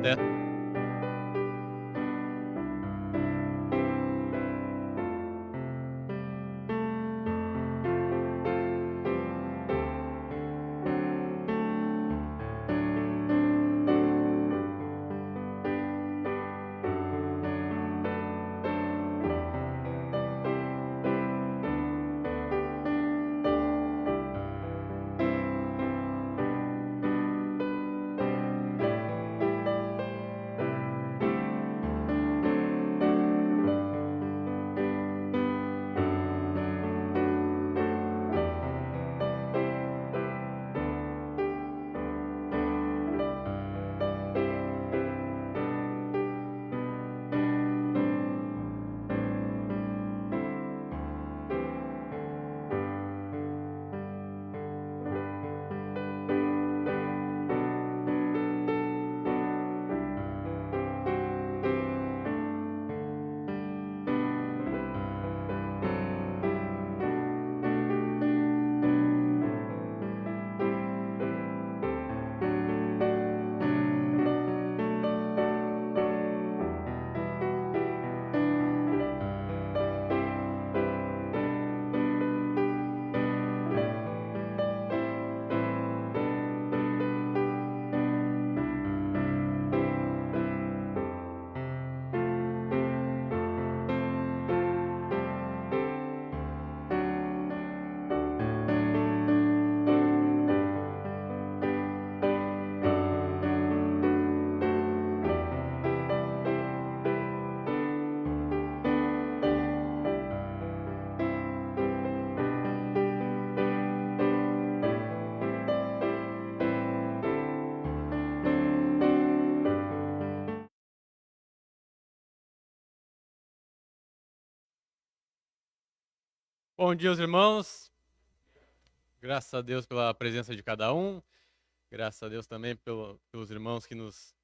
Até. Bom dia, os irmãos. Graças a Deus pela presença de cada um. Graças a Deus também pelos irmãos que nos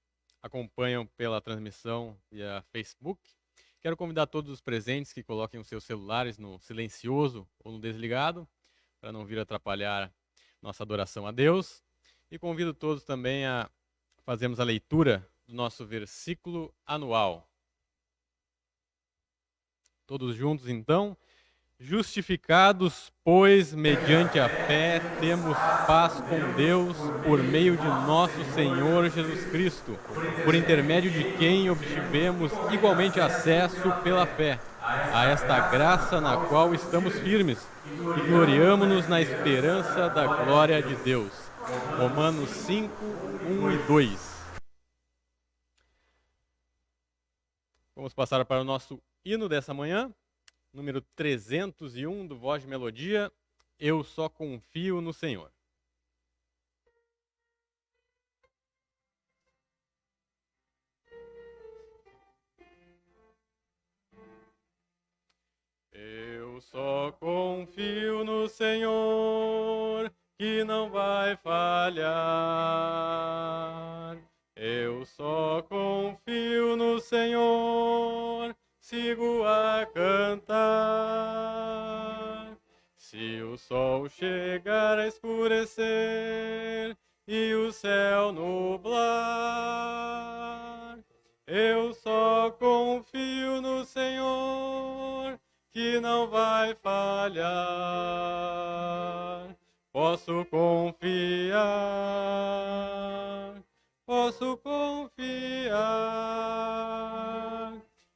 acompanham pela transmissão via Facebook. Quero convidar todos os presentes que coloquem os seus celulares no silencioso ou no desligado, para não vir atrapalhar nossa adoração a Deus. E convido todos também a fazermos a leitura do nosso versículo anual. Todos juntos, então. Justificados, pois, mediante a fé, temos paz com Deus por meio de nosso Senhor Jesus Cristo, por intermédio de quem obtivemos igualmente acesso pela fé a esta graça na qual estamos firmes e gloriamo-nos na esperança da glória de Deus. Romanos 5, 1 e 2. Vamos passar para o nosso hino dessa manhã. Número 301 do Voz de Melodia, Eu Só Confio no Senhor. Eu só confio no Senhor, que não vai falhar. Eu só confio no Senhor, sigo a cantar. Se o sol chegar a escurecer e o céu nublar, eu só confio no Senhor, que não vai falhar. Posso confiar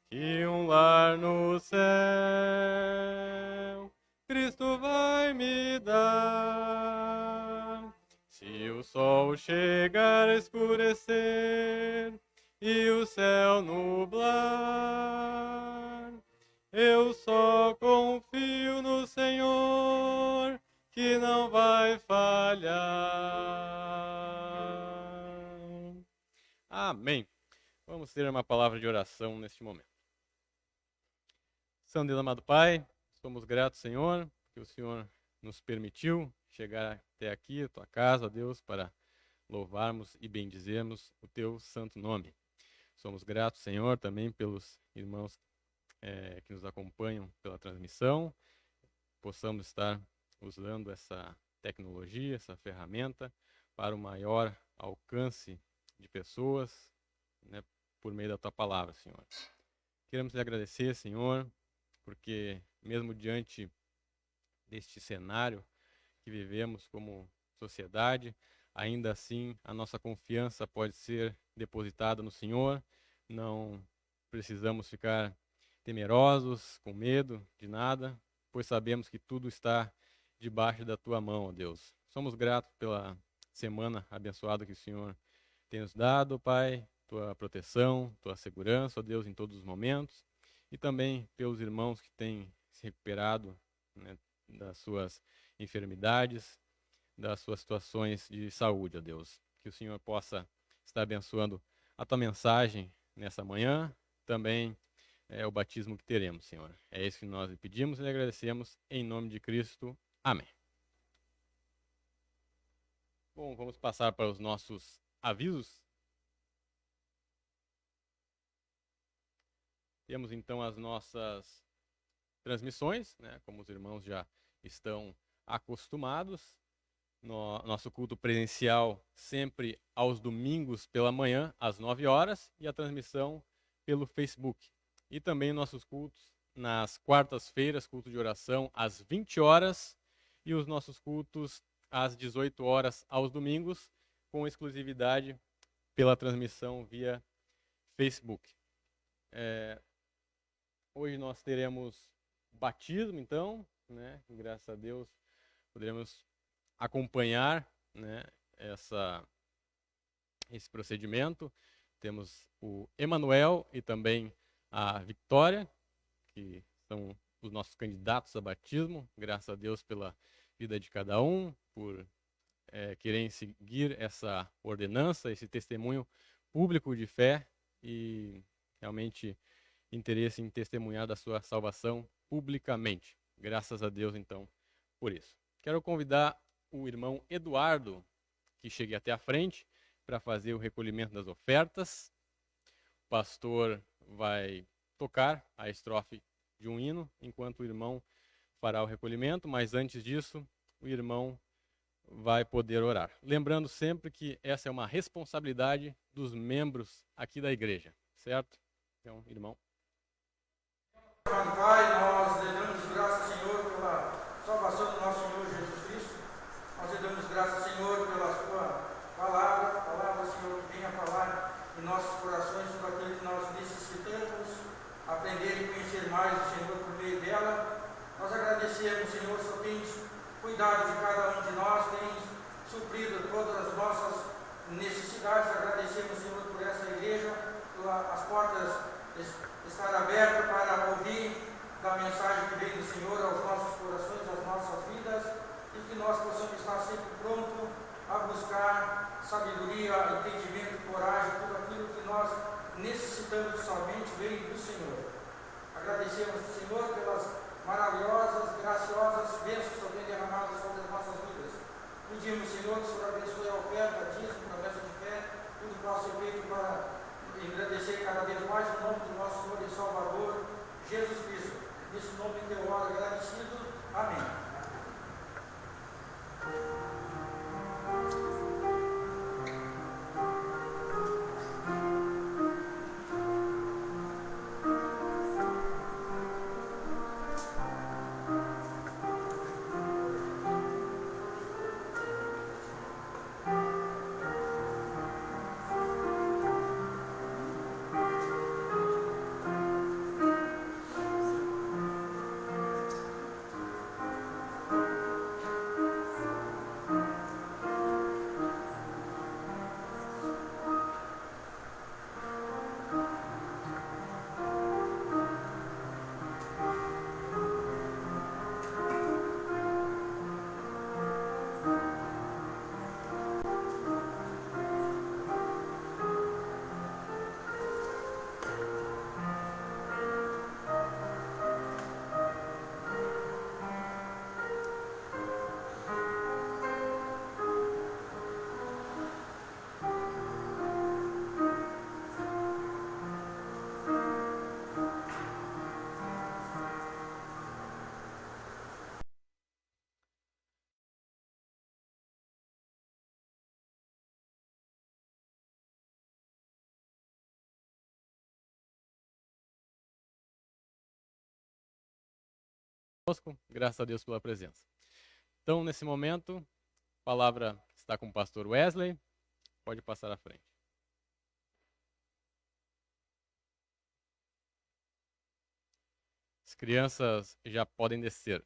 que um lar no céu Cristo vai me dar. Se o sol chegar a escurecer e o céu nublar, eu só confio no Senhor, que não vai falhar. Amém. Vamos ter uma palavra de oração neste momento. Santo Deus amado Pai, somos gratos, Senhor, que o Senhor nos permitiu chegar até aqui, a tua casa, ó Deus, para louvarmos e bendizermos o teu santo nome. Somos gratos, Senhor, também pelos irmãos que nos acompanham pela transmissão, possamos estar usando essa tecnologia, essa ferramenta, para o maior alcance de pessoas, né, por meio da tua palavra, Senhor. Queremos lhe agradecer, Senhor, porque mesmo diante deste cenário que vivemos como sociedade, ainda assim a nossa confiança pode ser depositada no Senhor. Não precisamos ficar temerosos, com medo de nada, pois sabemos que tudo está debaixo da tua mão, ó Deus. Somos gratos pela semana abençoada que o Senhor tem nos dado, Pai, tua proteção, tua segurança, ó Deus, em todos os momentos, e também pelos irmãos que têm se recuperado, né, das suas enfermidades, das suas situações de saúde, ó Deus. Que o Senhor possa estar abençoando a tua mensagem nessa manhã, também o batismo que teremos, Senhor. É isso que nós lhe pedimos e lhe agradecemos em nome de Cristo. Amém. Bom, vamos passar para os nossos avisos. Temos então as nossas transmissões, né, como os irmãos já estão acostumados. Nosso culto presencial sempre aos domingos pela manhã, às 9 horas, e a transmissão pelo Facebook. E também nossos cultos nas quartas-feiras, culto de oração às 20 horas, e os nossos cultos às 18 horas aos domingos, com exclusividade pela transmissão via Facebook. Hoje nós teremos batismo, então, né? Graças a Deus poderemos acompanhar, né, esse procedimento. Temos o Emanuel e também a Vitória, que são os nossos candidatos a batismo. Graças a Deus pela vida de cada um, por querem seguir essa ordenança, esse testemunho público de fé e realmente interesse em testemunhar da sua salvação publicamente. Graças a Deus, então, por isso. Quero convidar o irmão Eduardo que chegue até a frente para fazer o recolhimento das ofertas. O pastor vai tocar a estrofe de um hino, enquanto o irmão fará o recolhimento, mas antes disso, o irmão vai poder orar. Lembrando sempre que essa é uma responsabilidade dos membros aqui da igreja, certo? Então, irmão. Pai, nós lhe damos graças, Senhor, pela salvação do nosso Senhor Jesus Cristo. Nós lhe damos graças, Senhor, pela sua palavra, Senhor, que venha falar em nossos corações sobre aquilo que nós necessitamos aprender e conhecer mais o Senhor por meio dela. Nós agradecemos, Senhor, só tens cuidado de cada um de nós, tens suprido todas as nossas necessidades. Agradecemos, Senhor, por essa igreja, as portas estar abertas para ouvir da mensagem que vem do Senhor aos nossos corações, às nossas vidas, e que nós possamos estar sempre prontos a buscar sabedoria, entendimento, coragem, tudo aquilo que nós necessitamos somente vem do Senhor. Agradecemos, Senhor, pelas maravilhosas, graciosas bênçãos que tem derramadas sobre as nossas vidas. Pedimos, Senhor, que o Senhor abençoe a oferta, a dízimo, a mesa de fé, tudo que possa ser feito para engrandecer cada vez mais o nome do nosso Senhor e Salvador, Jesus Cristo. Nesse nome teu oro agradecido. Amém. Graças a Deus pela presença. Então, nesse momento, a palavra está com o pastor Wesley. Pode passar à frente. As crianças já podem descer.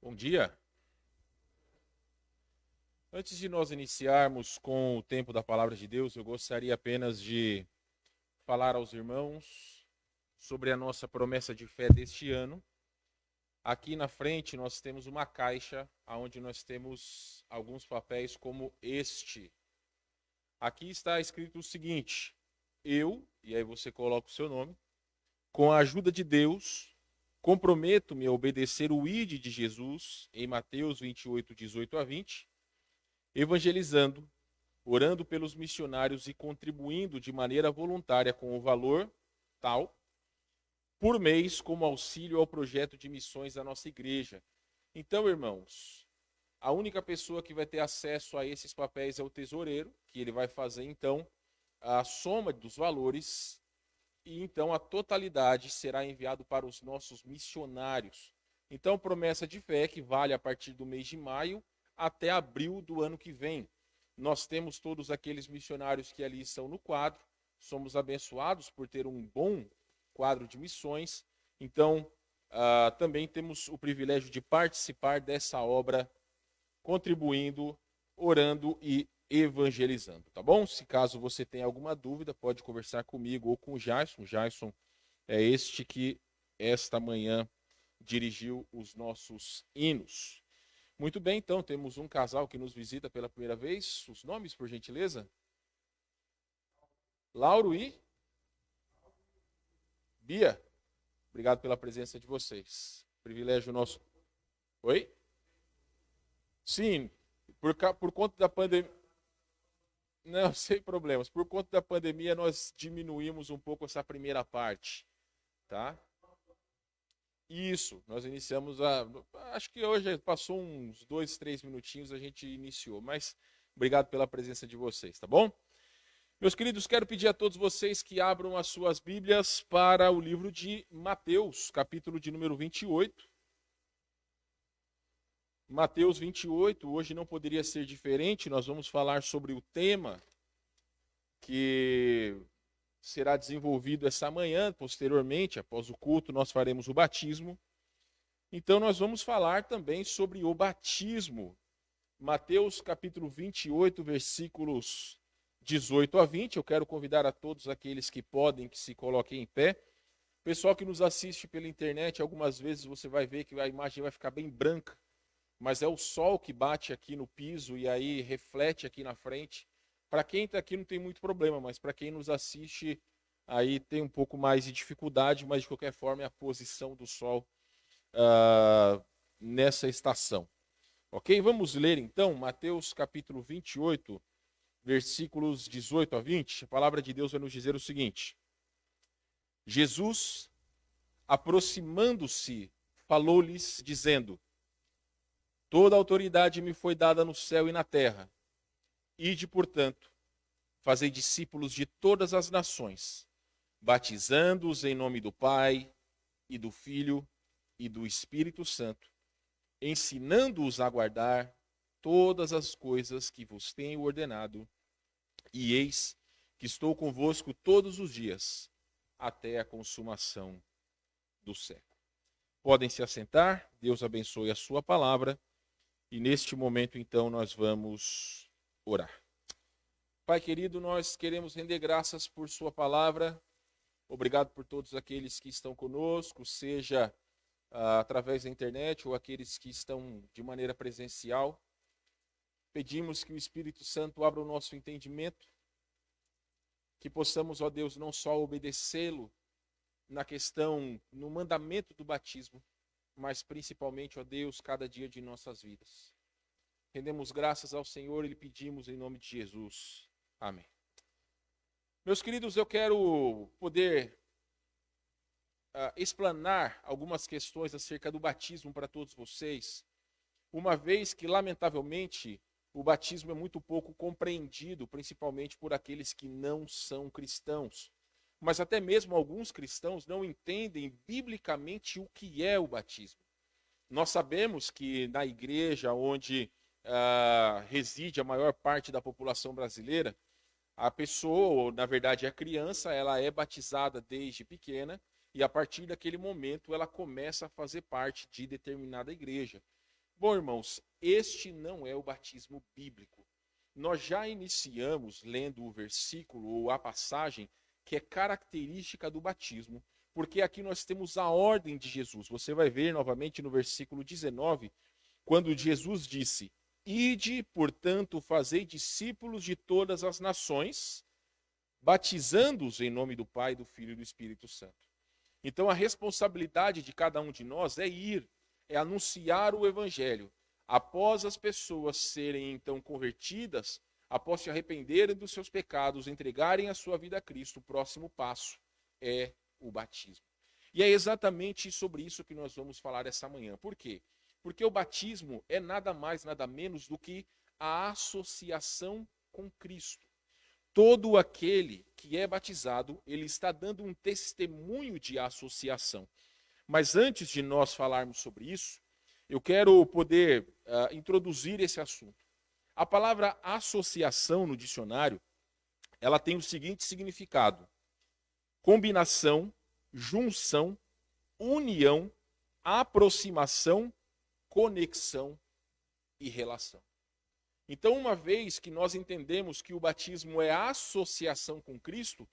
Bom dia. Antes de nós iniciarmos com o tempo da palavra de Deus, eu gostaria apenas de falar aos irmãos sobre a nossa promessa de fé deste ano. Aqui na frente nós temos uma caixa onde nós temos alguns papéis como este. Aqui está escrito o seguinte: eu, e aí você coloca o seu nome, com a ajuda de Deus, comprometo-me a obedecer o ID de Jesus em Mateus 28, 18 a 20, evangelizando, orando pelos missionários e contribuindo de maneira voluntária com o valor tal, por mês, como auxílio ao projeto de missões da nossa igreja. Então, irmãos, a única pessoa que vai ter acesso a esses papéis é o tesoureiro, que ele vai fazer, então, a soma dos valores e, então, a totalidade será enviado para os nossos missionários. Então, promessa de fé que vale a partir do mês de maio até abril do ano que vem. Nós temos todos aqueles missionários que ali estão no quadro, somos abençoados por ter um bom quadro de missões, então também temos o privilégio de participar dessa obra, contribuindo, orando e evangelizando, tá bom? Se caso você tenha alguma dúvida, pode conversar comigo ou com o Jason. O Jason é este que esta manhã dirigiu os nossos hinos. Muito bem, então, temos um casal que nos visita pela primeira vez. Os nomes, por gentileza? Lauro e Bia. Obrigado pela presença de vocês. Privilégio nosso. Oi? Sim, por conta da pandemia. Não, sem problemas. Por conta da pandemia, nós diminuímos um pouco essa primeira parte, tá? Isso, nós iniciamos acho que hoje passou uns 2, 3 minutinhos, a gente iniciou, mas obrigado pela presença de vocês, tá bom? Meus queridos, quero pedir a todos vocês que abram as suas Bíblias para o livro de Mateus, capítulo de número 28. Mateus 28, hoje não poderia ser diferente, nós vamos falar sobre o tema que será desenvolvido essa manhã, posteriormente, após o culto, nós faremos o batismo. Então, nós vamos falar também sobre o batismo. Mateus capítulo 28, versículos 18 a 20. Eu quero convidar a todos aqueles que podem, que se coloquem em pé. Pessoal que nos assiste pela internet, algumas vezes você vai ver que a imagem vai ficar bem branca, mas é o sol que bate aqui no piso e aí reflete aqui na frente. Para quem está aqui não tem muito problema, mas para quem nos assiste, aí tem um pouco mais de dificuldade, mas de qualquer forma é a posição do sol nessa estação. Ok? Vamos ler então Mateus capítulo 28, versículos 18 a 20. A palavra de Deus vai nos dizer o seguinte: Jesus, aproximando-se, falou-lhes, dizendo: toda a autoridade me foi dada no céu e na terra. Ide, portanto, fazei discípulos de todas as nações, batizando-os em nome do Pai, e do Filho, e do Espírito Santo, ensinando-os a guardar todas as coisas que vos tenho ordenado, e eis que estou convosco todos os dias, até a consumação do século. Podem se assentar, Deus abençoe a sua palavra, e neste momento, então, nós vamos orar. Pai querido, nós queremos render graças por sua palavra, Obrigado por todos aqueles que estão conosco, seja através da internet ou aqueles que estão de maneira presencial. Pedimos que o Espírito Santo abra o nosso entendimento, que possamos, ó Deus, não só obedecê-lo na questão, no mandamento do batismo, mas principalmente, ó Deus, cada dia de nossas vidas. Rendemos graças ao Senhor e lhe pedimos em nome de Jesus. Amém. Meus queridos, eu quero poder explanar algumas questões acerca do batismo para todos vocês, uma vez que, lamentavelmente, o batismo é muito pouco compreendido, principalmente por aqueles que não são cristãos. Mas até mesmo alguns cristãos não entendem biblicamente o que é o batismo. Nós sabemos que na igreja onde reside a maior parte da população brasileira, a pessoa, ou na verdade a criança, ela é batizada desde pequena e a partir daquele momento ela começa a fazer parte de determinada igreja. Bom, irmãos, este não é o batismo bíblico. Nós já iniciamos lendo o versículo ou a passagem que é característica do batismo, porque aqui nós temos a ordem de Jesus. Você vai ver novamente no versículo 19, quando Jesus disse: Ide, portanto, fazei discípulos de todas as nações, batizando-os em nome do Pai, do Filho e do Espírito Santo. Então a responsabilidade de cada um de nós é ir, é anunciar o evangelho. Após as pessoas serem então convertidas, após se arrependerem dos seus pecados, entregarem a sua vida a Cristo, o próximo passo é o batismo. E é exatamente sobre isso que nós vamos falar essa manhã. Por quê? Porque o batismo é nada mais, nada menos do que a associação com Cristo. Todo aquele que é batizado, ele está dando um testemunho de associação. Mas antes de nós falarmos sobre isso, eu quero poder introduzir esse assunto. A palavra associação no dicionário, ela tem o seguinte significado: combinação, junção, união, aproximação, conexão e relação. Então, uma vez que nós entendemos que o batismo é a associação com Cristo,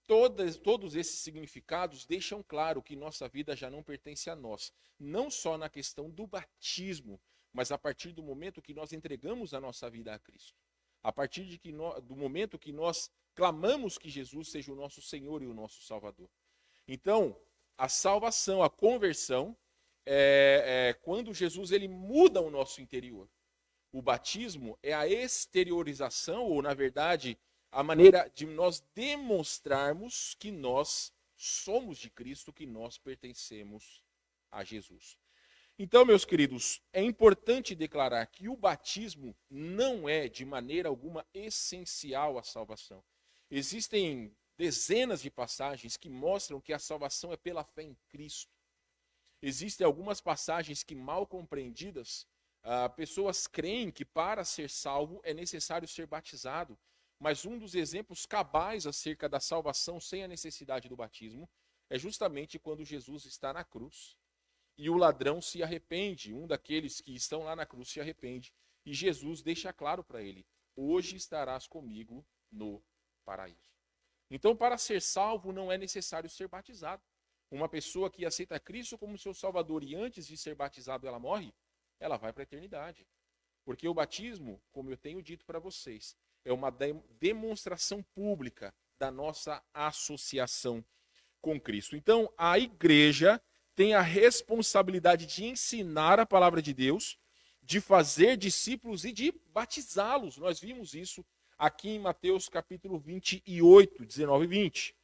todos esses significados deixam claro que nossa vida já não pertence a nós. Não só na questão do batismo, mas a partir do momento que nós entregamos a nossa vida a Cristo. A partir do momento que nós clamamos que Jesus seja o nosso Senhor e o nosso Salvador. Então, a salvação, a conversão, quando Jesus ele muda o nosso interior. O batismo é a exteriorização, ou na verdade, a maneira de nós demonstrarmos que nós somos de Cristo, que nós pertencemos a Jesus. Então, meus queridos, é importante declarar que o batismo não é de maneira alguma essencial à salvação. Existem dezenas de passagens que mostram que a salvação é pela fé em Cristo. Existem algumas passagens que, mal compreendidas, pessoas creem que para ser salvo é necessário ser batizado. Mas um dos exemplos cabais acerca da salvação sem a necessidade do batismo é justamente quando Jesus está na cruz e o ladrão se arrepende, um daqueles que estão lá na cruz se arrepende, e Jesus deixa claro para ele: hoje estarás comigo no paraíso. Então, para ser salvo não é necessário ser batizado. Uma pessoa que aceita Cristo como seu Salvador e antes de ser batizado ela morre, ela vai para a eternidade. Porque o batismo, como eu tenho dito para vocês, é uma demonstração pública da nossa associação com Cristo. Então, a igreja tem a responsabilidade de ensinar a palavra de Deus, de fazer discípulos e de batizá-los. Nós vimos isso aqui em Mateus capítulo 28, 19 e 20.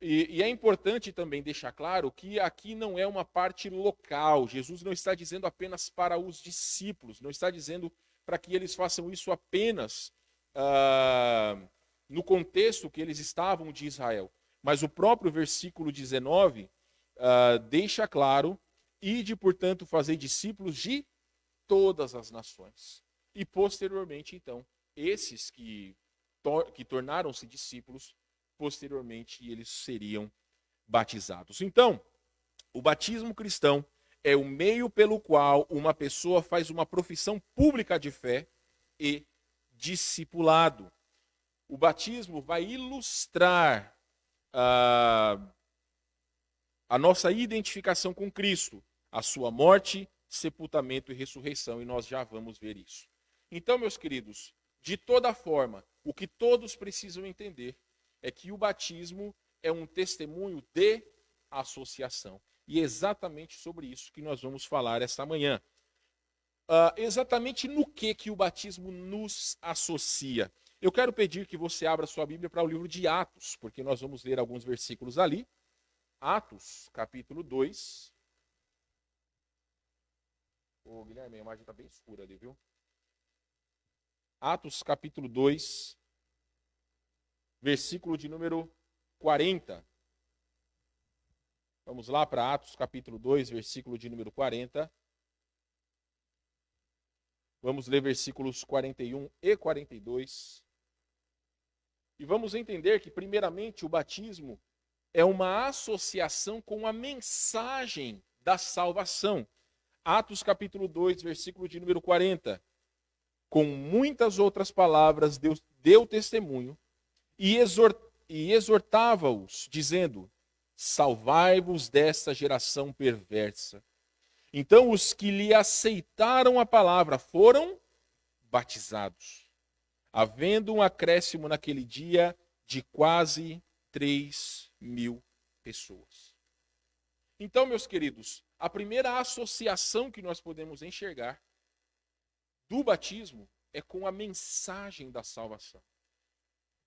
E é importante também deixar claro que aqui não é uma parte local. Jesus não está dizendo apenas para os discípulos, não está dizendo para que eles façam isso apenas no contexto que eles estavam de Israel. Mas o próprio versículo 19 deixa claro: ide, portanto, fazer discípulos de todas as nações. E posteriormente, então, esses que tornaram-se discípulos, posteriormente eles seriam batizados. Então, o batismo cristão é o meio pelo qual uma pessoa faz uma profissão pública de fé e discipulado. O batismo vai ilustrar a nossa identificação com Cristo, a sua morte, sepultamento e ressurreição, e nós já vamos ver isso. Então, meus queridos, de toda forma, o que todos precisam entender é que o batismo é um testemunho de associação. E é exatamente sobre isso que nós vamos falar esta manhã. Exatamente no que o batismo nos associa. Eu quero pedir que você abra sua Bíblia para o livro de Atos, porque nós vamos ler alguns versículos ali. Atos, capítulo 2. Ô, Guilherme, a imagem está bem escura ali, viu? Atos, capítulo 2, versículo de número 40. Vamos lá para Atos, capítulo 2, versículo de número 40. Vamos ler versículos 41 e 42. E vamos entender que, primeiramente, o batismo é uma associação com a mensagem da salvação. Atos capítulo 2, versículo de número 40. Com muitas outras palavras, Deus deu testemunho e exortava-os, dizendo: salvai-vos desta geração perversa. Então os que lhe aceitaram a palavra foram batizados, havendo um acréscimo naquele dia de quase 3.000 pessoas. Então, meus queridos, a primeira associação que nós podemos enxergar do batismo é com a mensagem da salvação.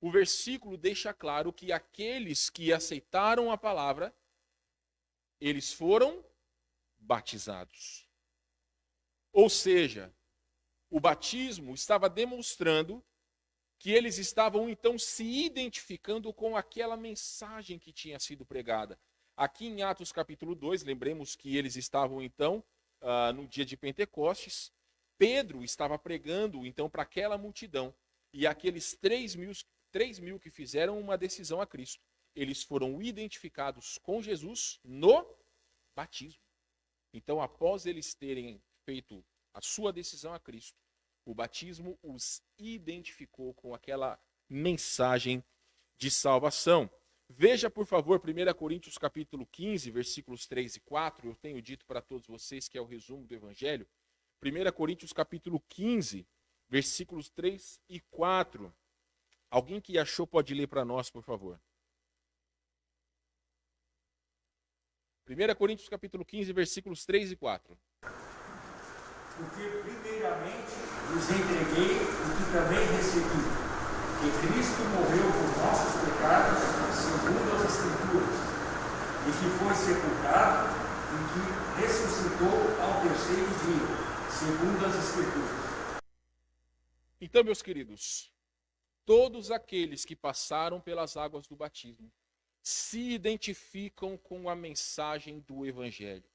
O versículo deixa claro que aqueles que aceitaram a palavra, eles foram batizados. Ou seja, o batismo estava demonstrando que eles estavam então se identificando com aquela mensagem que tinha sido pregada. Aqui em Atos capítulo 2, lembremos que eles estavam então no dia de Pentecostes. Pedro estava pregando então para aquela multidão, e aqueles 3.000 que fizeram uma decisão a Cristo, eles foram identificados com Jesus no batismo. Então, após eles terem feito a sua decisão a Cristo, o batismo os identificou com aquela mensagem de salvação. Veja, por favor, 1 Coríntios capítulo 15, versículos 3 e 4. Eu tenho dito para todos vocês que é o resumo do Evangelho. 1 Coríntios capítulo 15, versículos 3 e 4. Alguém que achou pode ler para nós, por favor. 1 Coríntios capítulo 15, versículos 3 e 4. Porque primeiramente vos entreguei o que também recebi, que Cristo morreu por nossos pecados, segundo as Escrituras, e que foi sepultado e que ressuscitou ao terceiro dia, segundo as Escrituras. Então, meus queridos, todos aqueles que passaram pelas águas do batismo se identificam com a mensagem do Evangelho.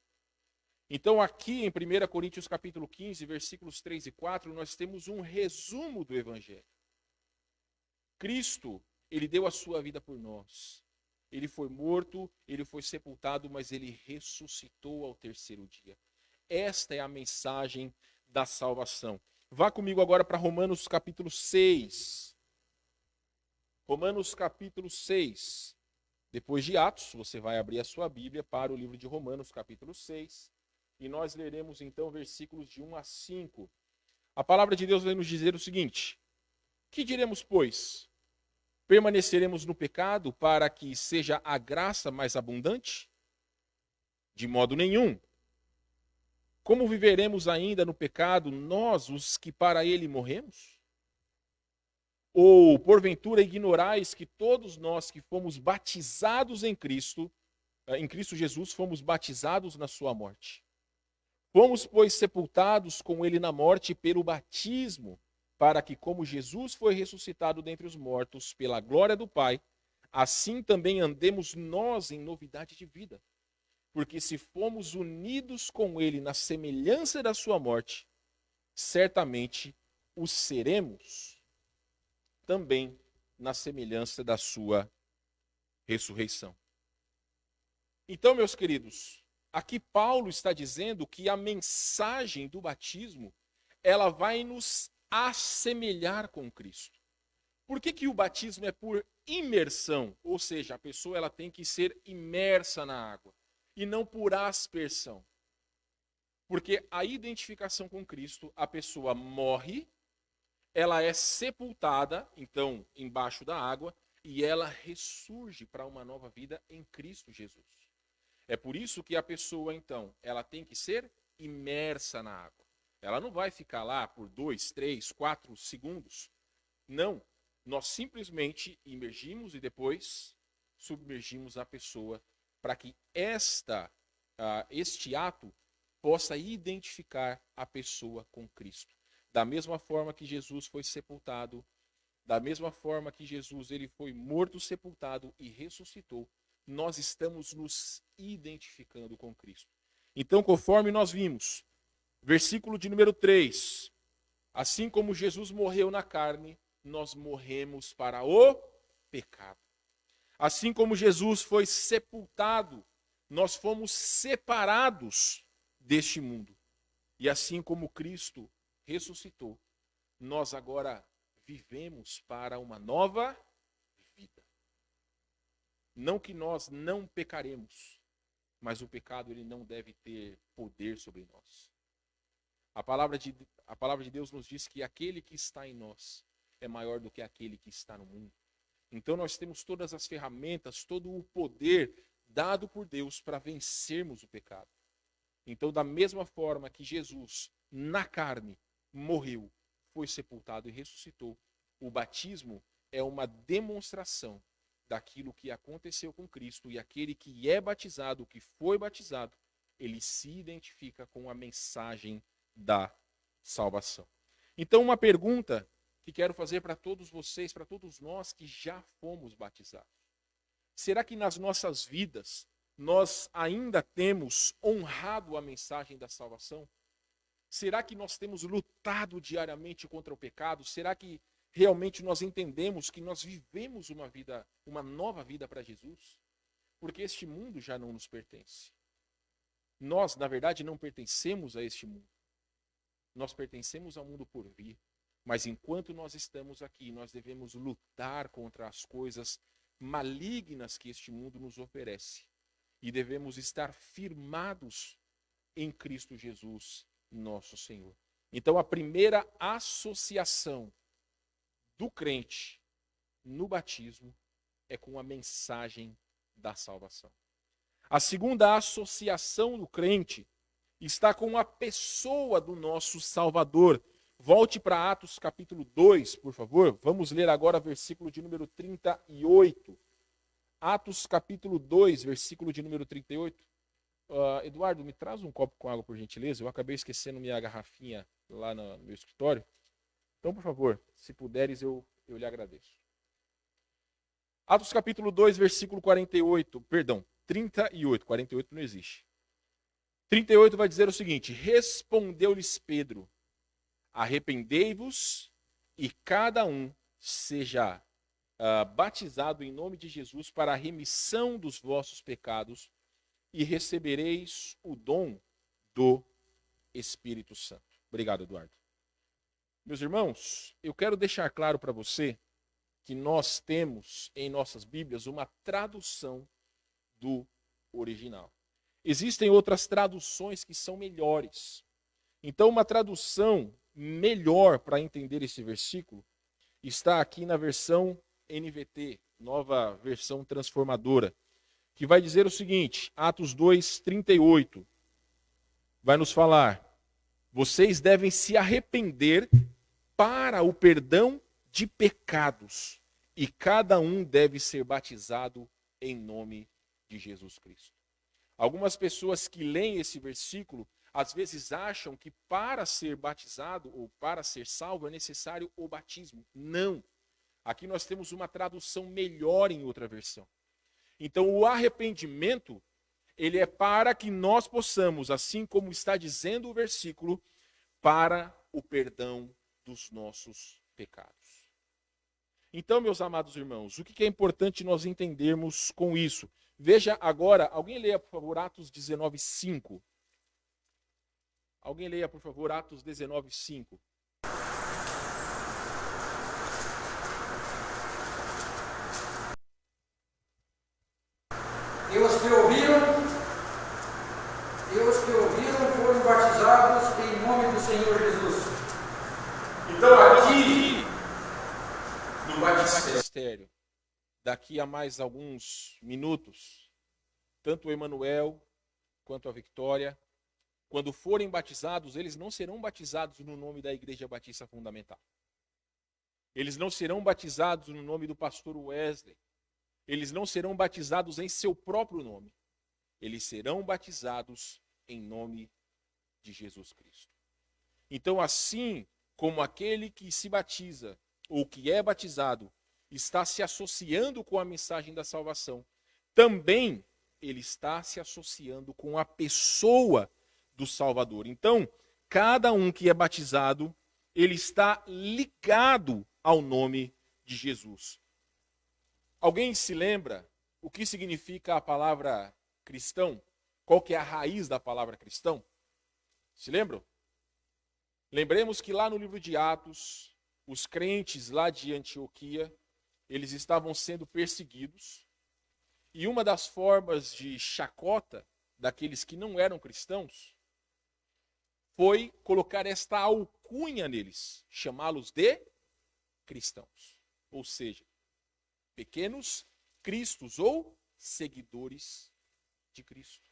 Então, aqui em 1 Coríntios capítulo 15, versículos 3 e 4, nós temos um resumo do Evangelho. Cristo, ele deu a sua vida por nós. Ele foi morto, ele foi sepultado, mas ele ressuscitou ao terceiro dia. Esta é a mensagem da salvação. Vá comigo agora para Romanos capítulo 6. Romanos capítulo 6. Depois de Atos, você vai abrir a sua Bíblia para o livro de Romanos capítulo 6. E nós leremos então versículos de 1 a 5. A palavra de Deus vai nos dizer o seguinte: que diremos, pois? Permaneceremos no pecado para que seja a graça mais abundante? De modo nenhum. Como viveremos ainda no pecado, nós, os que para ele morremos? Ou, porventura, ignorais que todos nós que fomos batizados em Cristo Jesus, fomos batizados na sua morte? Fomos, pois, sepultados com ele na morte pelo batismo, para que, como Jesus foi ressuscitado dentre os mortos pela glória do Pai, assim também andemos nós em novidade de vida. Porque se fomos unidos com ele na semelhança da sua morte, certamente o seremos também na semelhança da sua ressurreição. Então, meus queridos, aqui Paulo está dizendo que a mensagem do batismo, ela vai nos assemelhar com Cristo. Por que o batismo é por imersão? Ou seja, a pessoa ela tem que ser imersa na água e não por aspersão. Porque a identificação com Cristo, a pessoa morre, ela é sepultada, então, embaixo da água, e ela ressurge para uma nova vida em Cristo Jesus. É por isso que a pessoa, então, ela tem que ser imersa na água. Ela não vai ficar lá por 2, 3, 4 segundos. Não. Nós simplesmente imergimos e depois submergimos a pessoa para que este ato possa identificar a pessoa com Cristo. Da mesma forma que Jesus foi sepultado, da mesma forma que Jesus ele foi morto, sepultado e ressuscitou, nós estamos nos identificando com Cristo. Então, conforme nós vimos, versículo de número 3, assim como Jesus morreu na carne, nós morremos para o pecado. Assim como Jesus foi sepultado, nós fomos separados deste mundo. E assim como Cristo ressuscitou, nós agora vivemos para uma nova vida. Não que nós não pecaremos, mas o pecado ele não deve ter poder sobre nós. A palavra de Deus nos diz que aquele que está em nós é maior do que aquele que está no mundo. Então nós temos todas as ferramentas, todo o poder dado por Deus para vencermos o pecado. Então, da mesma forma que Jesus, na carne, morreu, foi sepultado e ressuscitou, o batismo é uma demonstração daquilo que aconteceu com Cristo, e aquele que é batizado, que foi batizado, ele se identifica com a mensagem da salvação. Então, uma pergunta que quero fazer para todos vocês, para todos nós que já fomos batizados. Será que nas nossas vidas nós ainda temos honrado a mensagem da salvação? Será que nós temos lutado diariamente contra o pecado? Será que realmente nós entendemos que nós vivemos uma nova vida para Jesus? Porque este mundo já não nos pertence. Nós, na verdade, não pertencemos a este mundo. Nós pertencemos ao mundo por vir. Mas enquanto nós estamos aqui, nós devemos lutar contra as coisas malignas que este mundo nos oferece. E devemos estar firmados em Cristo Jesus, nosso Senhor. Então, a primeira associação do crente no batismo é com a mensagem da salvação. A segunda associação do crente está com a pessoa do nosso Salvador. Volte para Atos capítulo 2, por favor. Vamos ler agora versículo de número 38. Atos capítulo 2, versículo de número 38. Eduardo, me traz um copo com água, por gentileza. Eu acabei esquecendo minha garrafinha lá no meu escritório. Então, por favor, se puderes, eu lhe agradeço. Atos capítulo 2, versículo 48. Perdão, 38. 48 não existe. 38 vai dizer o seguinte: respondeu-lhes Pedro: arrependei-vos e cada um seja batizado em nome de Jesus para a remissão dos vossos pecados e recebereis o dom do Espírito Santo. Obrigado, Eduardo. Meus irmãos, eu quero deixar claro para você que nós temos em nossas Bíblias uma tradução do original. Existem outras traduções que são melhores. Então, uma tradução melhor para entender esse versículo está aqui na versão NVT, nova versão transformadora, que vai dizer o seguinte, Atos 2, 38, vai nos falar: vocês devem se arrepender para o perdão de pecados, e cada um deve ser batizado em nome de Jesus Cristo. Algumas pessoas que leem esse versículo, às vezes acham que para ser batizado ou para ser salvo é necessário o batismo. Não. Aqui nós temos uma tradução melhor em outra versão. Então, o arrependimento, ele é para que nós possamos, assim como está dizendo o versículo, para o perdão dos nossos pecados. Então, meus amados irmãos, o que é importante nós entendermos com isso? Veja agora, alguém leia, por favor, Atos 19, 5. Alguém leia, por favor, Atos 19, 5. Senhor Jesus. Então aqui no batistério, daqui a mais alguns minutos, tanto o Emanuel quanto a Victória, quando forem batizados, eles não serão batizados no nome da Igreja Batista Fundamental. Eles não serão batizados no nome do pastor Wesley. Eles não serão batizados em seu próprio nome. Eles serão batizados em nome de Jesus Cristo. Então, assim como aquele que se batiza ou que é batizado está se associando com a mensagem da salvação, também ele está se associando com a pessoa do Salvador. Então, cada um que é batizado, ele está ligado ao nome de Jesus. Alguém se lembra o que significa a palavra cristão? Qual que é a raiz da palavra cristão? Se lembram? Lembremos que lá no livro de Atos, os crentes lá de Antioquia, eles estavam sendo perseguidos. E uma das formas de chacota daqueles que não eram cristãos foi colocar esta alcunha neles, chamá-los de cristãos. Ou seja, pequenos cristos ou seguidores de Cristo.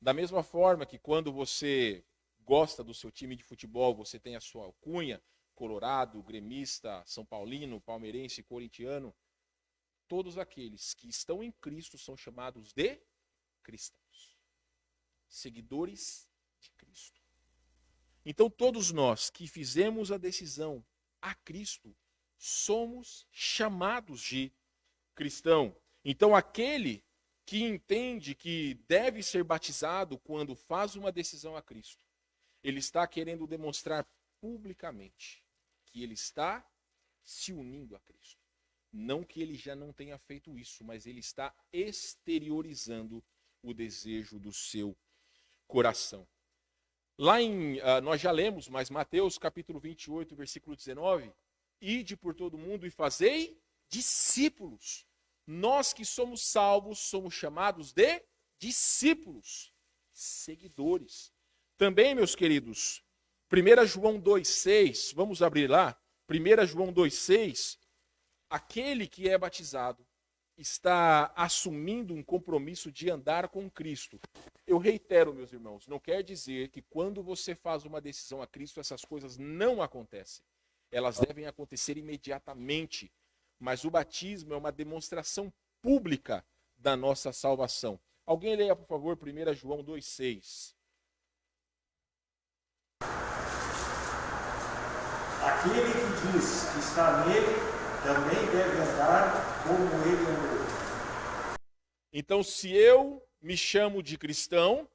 Da mesma forma que quando você gosta do seu time de futebol, você tem a sua alcunha, colorado, gremista, são paulino, palmeirense, corintiano, todos aqueles que estão em Cristo são chamados de cristãos, seguidores de Cristo. Então todos nós que fizemos a decisão a Cristo, somos chamados de cristão. Então aquele que entende que deve ser batizado quando faz uma decisão a Cristo, ele está querendo demonstrar publicamente que ele está se unindo a Cristo. Não que ele já não tenha feito isso, mas ele está exteriorizando o desejo do seu coração. Lá nós já lemos, mas Mateus capítulo 28, versículo 19, ide por todo mundo e fazei discípulos. Nós que somos salvos, somos chamados de discípulos, seguidores. Também, meus queridos, 1 João 2,6, vamos abrir lá, 1 João 2,6, aquele que é batizado está assumindo um compromisso de andar com Cristo. Eu reitero, meus irmãos, não quer dizer que quando você faz uma decisão a Cristo, essas coisas não acontecem. Elas devem acontecer imediatamente, mas o batismo é uma demonstração pública da nossa salvação. Alguém leia, por favor, 1 João 2,6. Aquele que diz que está nele, também deve andar como ele andou. Então, se eu me chamo de cristão,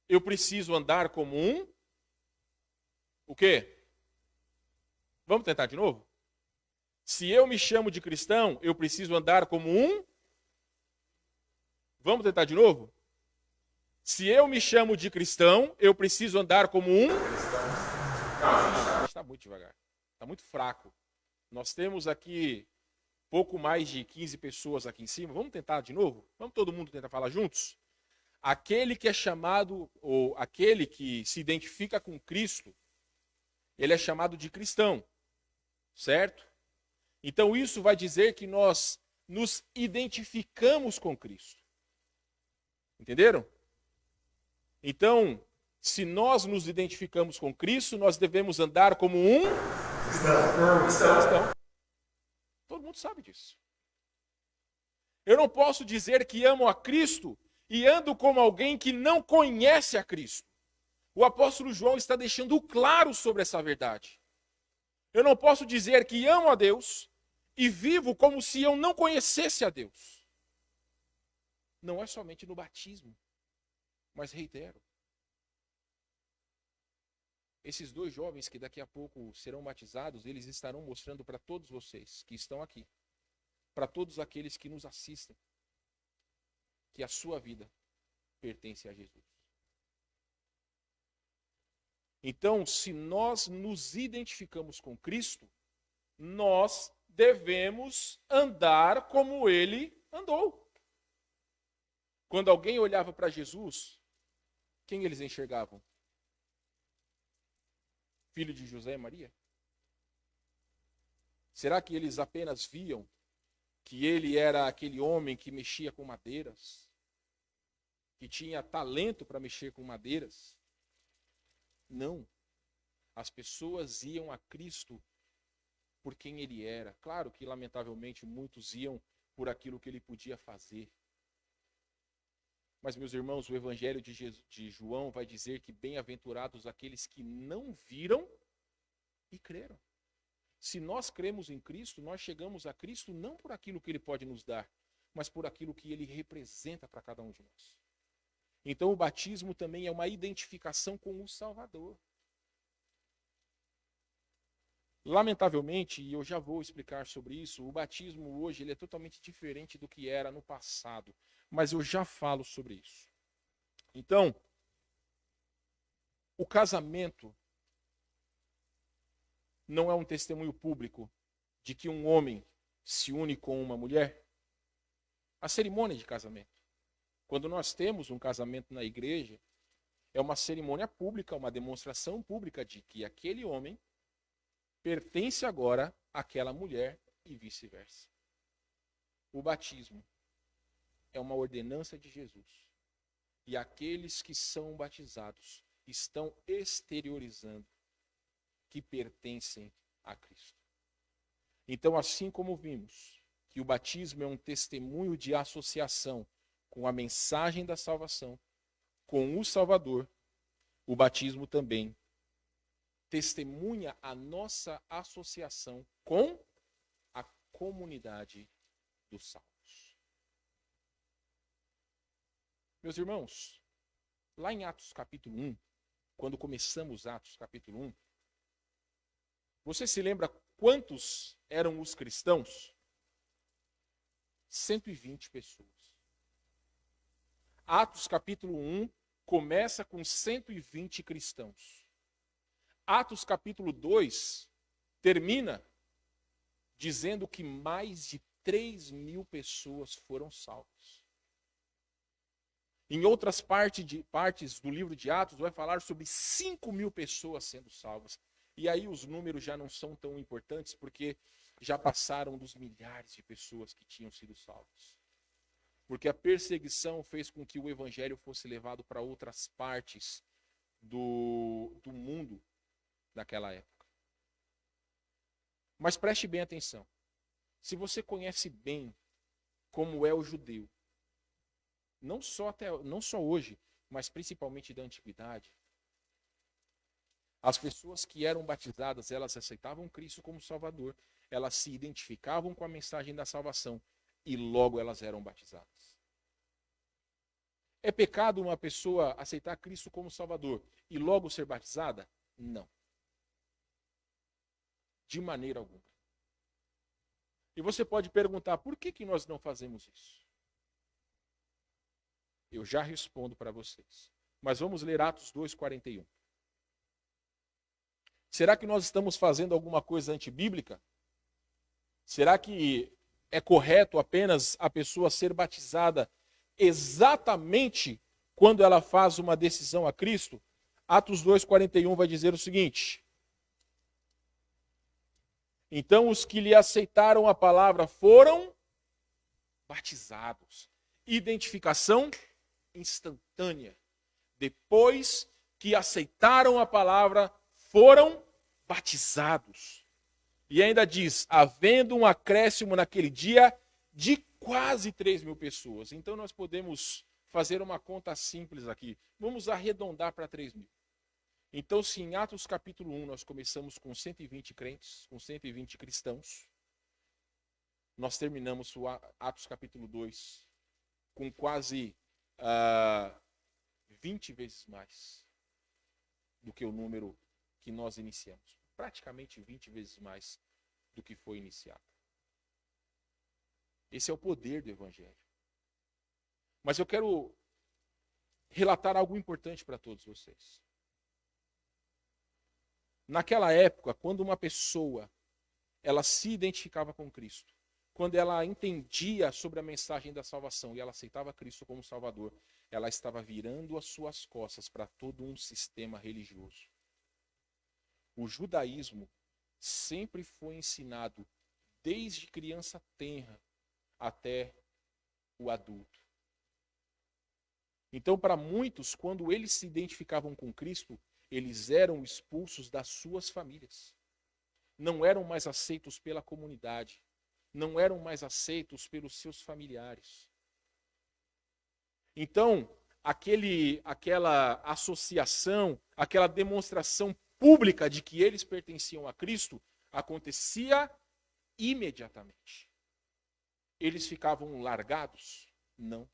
eu preciso andar como um... O quê? Vamos tentar de novo? Se eu me chamo de cristão, eu preciso andar como um... Vamos tentar de novo? Se eu me chamo de cristão, eu preciso andar como um... Não, está muito devagar. Está muito fraco. Nós temos aqui pouco mais de 15 pessoas aqui em cima. Vamos tentar de novo? Vamos todo mundo tentar falar juntos? Aquele que é chamado, ou aquele que se identifica com Cristo, ele é chamado de cristão. Certo? Então isso vai dizer que nós nos identificamos com Cristo. Entenderam? Então, se nós nos identificamos com Cristo, nós devemos andar como um cristão. Todo mundo sabe disso. Eu não posso dizer que amo a Cristo e ando como alguém que não conhece a Cristo. O apóstolo João está deixando claro sobre essa verdade. Eu não posso dizer que amo a Deus e vivo como se eu não conhecesse a Deus. Não é somente no batismo, mas reitero. Esses dois jovens que daqui a pouco serão batizados, eles estarão mostrando para todos vocês que estão aqui, para todos aqueles que nos assistem, que a sua vida pertence a Jesus. Então, se nós nos identificamos com Cristo, nós devemos andar como ele andou. Quando alguém olhava para Jesus, quem eles enxergavam? filho de José e Maria? Será que eles apenas viam que ele era aquele homem que mexia com madeiras, que tinha talento para mexer com madeiras? Não. As pessoas iam a Cristo por quem ele era. Claro que, lamentavelmente, muitos iam por aquilo que ele podia fazer. Mas, meus irmãos, o Evangelho de João vai dizer que bem-aventurados aqueles que não viram e creram. Se nós cremos em Cristo, nós chegamos a Cristo não por aquilo que ele pode nos dar, mas por aquilo que ele representa para cada um de nós. Então, o batismo também é uma identificação com o Salvador. Lamentavelmente, e eu já vou explicar sobre isso, o batismo hoje ele é totalmente diferente do que era no passado, mas eu já falo sobre isso. Então, o casamento não é um testemunho público de que um homem se une com uma mulher. A cerimônia de casamento, quando nós temos um casamento na igreja, é uma cerimônia pública, uma demonstração pública de que aquele homem pertence agora àquela mulher e vice-versa. O batismo é uma ordenança de Jesus. E aqueles que são batizados estão exteriorizando que pertencem a Cristo. Então, assim como vimos que o batismo é um testemunho de associação com a mensagem da salvação, com o Salvador, o batismo também testemunha a nossa associação com a comunidade dos salvos. Meus irmãos, lá em Atos capítulo 1, quando começamos Atos capítulo 1, você se lembra quantos eram os cristãos? 120 pessoas. Atos capítulo 1 começa com 120 cristãos. Atos capítulo 2 termina dizendo que mais de 3.000 pessoas foram salvas. Em outras partes do livro de Atos vai falar sobre 5.000 pessoas sendo salvas. E aí os números já não são tão importantes porque já passaram dos milhares de pessoas que tinham sido salvas. Porque a perseguição fez com que o evangelho fosse levado para outras partes do mundo naquela época. Mas preste bem atenção. Se você conhece bem como é o judeu, não só hoje, mas principalmente da antiguidade, as pessoas que eram batizadas, elas aceitavam Cristo como Salvador, elas se identificavam com a mensagem da salvação e logo elas eram batizadas. É pecado uma pessoa aceitar Cristo como Salvador e logo ser batizada? Não. De maneira alguma. E você pode perguntar, por que nós não fazemos isso? Eu já respondo para vocês. Mas vamos ler Atos 2:41. Será que nós estamos fazendo alguma coisa antibíblica? Será que é correto apenas a pessoa ser batizada exatamente quando ela faz uma decisão a Cristo? Atos 2:41 vai dizer o seguinte: então os que lhe aceitaram a palavra foram batizados. Identificação instantânea. Depois que aceitaram a palavra, foram batizados. E ainda diz, havendo um acréscimo naquele dia de quase 3.000 pessoas. Então nós podemos fazer uma conta simples aqui. Vamos arredondar para 3.000. Então, se em Atos capítulo 1 nós começamos com 120 crentes, com 120 cristãos, nós terminamos o Atos capítulo 2 com quase 20 vezes mais do que o número que nós iniciamos. Praticamente 20 vezes mais do que foi iniciado. Esse é o poder do Evangelho. Mas eu quero relatar algo importante para todos vocês. Naquela época, quando uma pessoa ela se identificava com Cristo, quando ela entendia sobre a mensagem da salvação e ela aceitava Cristo como Salvador, ela estava virando as suas costas para todo um sistema religioso. O judaísmo sempre foi ensinado desde criança tenra até o adulto. Então, para muitos, quando eles se identificavam com Cristo, eles eram expulsos das suas famílias. Não eram mais aceitos pela comunidade. Não eram mais aceitos pelos seus familiares. Então, aquela associação, aquela demonstração pública de que eles pertenciam a Cristo, acontecia imediatamente. Eles ficavam largados? Não.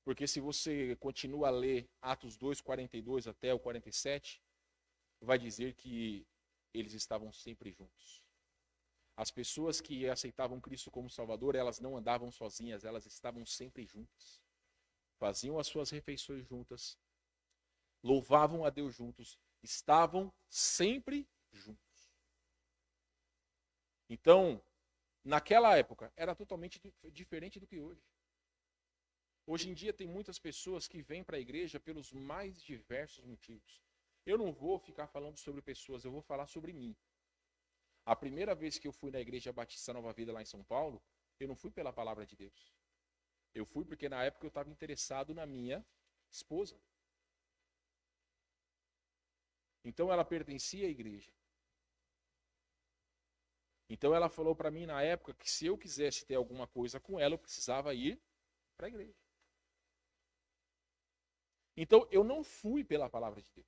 Porque se você continua a ler Atos 2, 42 até o 47, vai dizer que eles estavam sempre juntos. As pessoas que aceitavam Cristo como Salvador, elas não andavam sozinhas, elas estavam sempre juntas. Faziam as suas refeições juntas, louvavam a Deus juntos, estavam sempre juntos. Então, naquela época, era totalmente diferente do que hoje. Hoje em dia tem muitas pessoas que vêm para a igreja pelos mais diversos motivos. Eu não vou ficar falando sobre pessoas, eu vou falar sobre mim. A primeira vez que eu fui na Igreja Batista Nova Vida lá em São Paulo, eu não fui pela palavra de Deus. Eu fui porque na época eu estava interessado na minha esposa. Então ela pertencia à igreja. Então ela falou para mim na época que se eu quisesse ter alguma coisa com ela, eu precisava ir para a igreja. Então eu não fui pela palavra de Deus.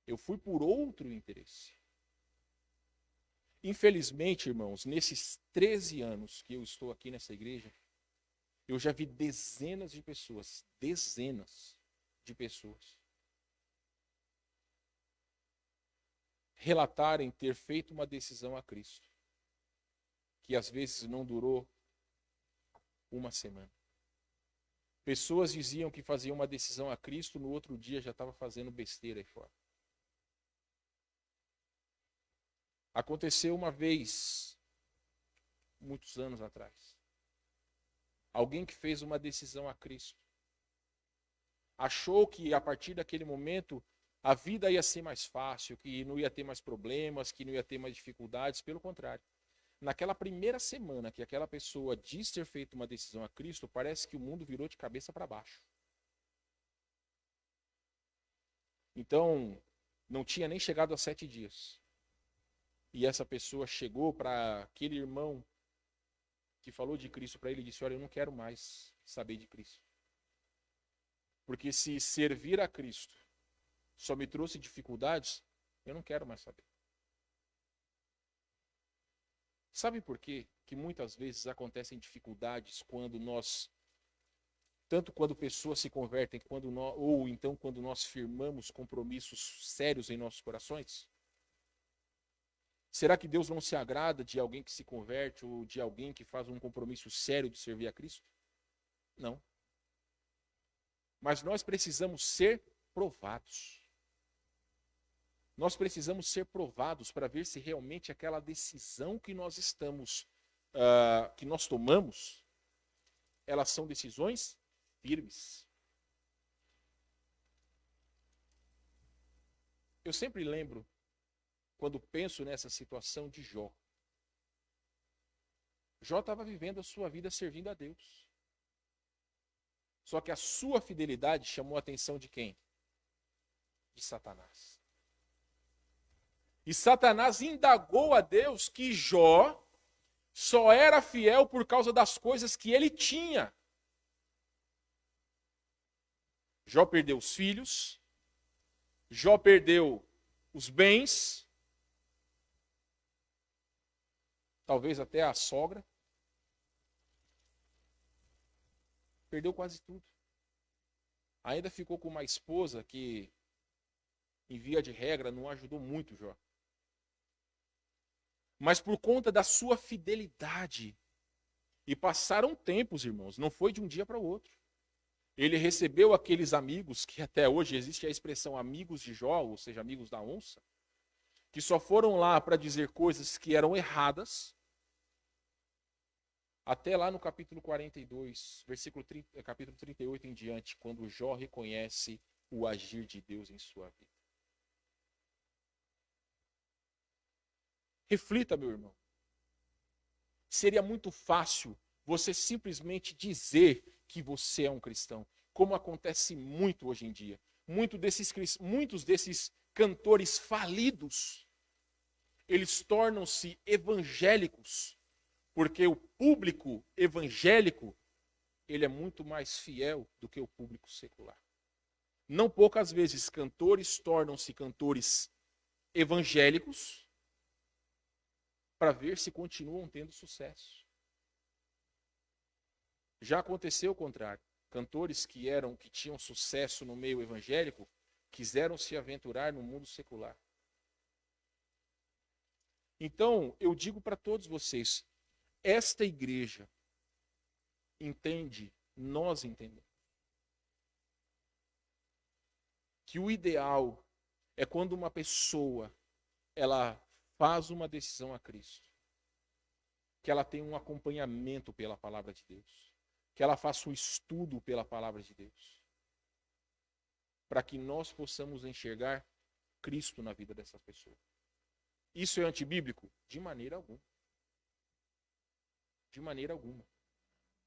Eu fui por outro interesse. Infelizmente, irmãos, nesses 13 anos que eu estou aqui nessa igreja, eu já vi dezenas de pessoas relatarem ter feito uma decisão a Cristo, que às vezes não durou uma semana. Pessoas diziam que faziam uma decisão a Cristo, no outro dia já estava fazendo besteira aí fora. Aconteceu uma vez, muitos anos atrás. Alguém que fez uma decisão a Cristo. Achou que a partir daquele momento a vida ia ser mais fácil, que não ia ter mais problemas, que não ia ter mais dificuldades. Pelo contrário. Naquela primeira semana que aquela pessoa diz ter feito uma decisão a Cristo, parece que o mundo virou de cabeça para baixo. Então, não tinha nem chegado a 7 dias. E essa pessoa chegou para aquele irmão que falou de Cristo para ele e disse: olha, eu não quero mais saber de Cristo. Porque se servir a Cristo só me trouxe dificuldades, eu não quero mais saber. Sabe por quê? Que muitas vezes acontecem dificuldades quando nós, tanto quando pessoas se convertem, ou então quando nós firmamos compromissos sérios em nossos corações? Será que Deus não se agrada de alguém que se converte ou de alguém que faz um compromisso sério de servir a Cristo? Não. Mas nós precisamos ser provados. Nós precisamos ser provados para ver se realmente aquela decisão que nós que nós tomamos, elas são decisões firmes. Eu sempre lembro, quando penso nessa situação de Jó. Jó estava vivendo a sua vida servindo a Deus. Só que a sua fidelidade chamou a atenção de quem? De Satanás. E Satanás indagou a Deus que Jó só era fiel por causa das coisas que ele tinha. Jó perdeu os filhos, Jó perdeu os bens, talvez até a sogra. Perdeu quase tudo. Ainda ficou com uma esposa que, em via de regra, não ajudou muito Jó. Mas por conta da sua fidelidade, e passaram tempos, irmãos, não foi de um dia para o outro. Ele recebeu aqueles amigos, que até hoje existe a expressão amigos de Jó, ou seja, amigos da onça, que só foram lá para dizer coisas que eram erradas, até lá no capítulo 42, capítulo 38 em diante, quando Jó reconhece o agir de Deus em sua vida. Reflita, meu irmão. Seria muito fácil você simplesmente dizer que você é um cristão, como acontece muito hoje em dia. Muitos desses cantores falidos, eles tornam-se evangélicos, porque o público evangélico, ele é muito mais fiel do que o público secular. Não poucas vezes cantores tornam-se cantores evangélicos para ver se continuam tendo sucesso. Já aconteceu o contrário. Cantores que tinham sucesso no meio evangélico quiseram se aventurar no mundo secular. Então, eu digo para todos vocês, esta igreja entende, nós entendemos, que o ideal é quando uma pessoa ela faz uma decisão a Cristo, que ela tenha um acompanhamento pela palavra de Deus, que ela faça um estudo pela palavra de Deus, para que nós possamos enxergar Cristo na vida dessa pessoa. Isso é antibíblico? De maneira alguma. De maneira alguma.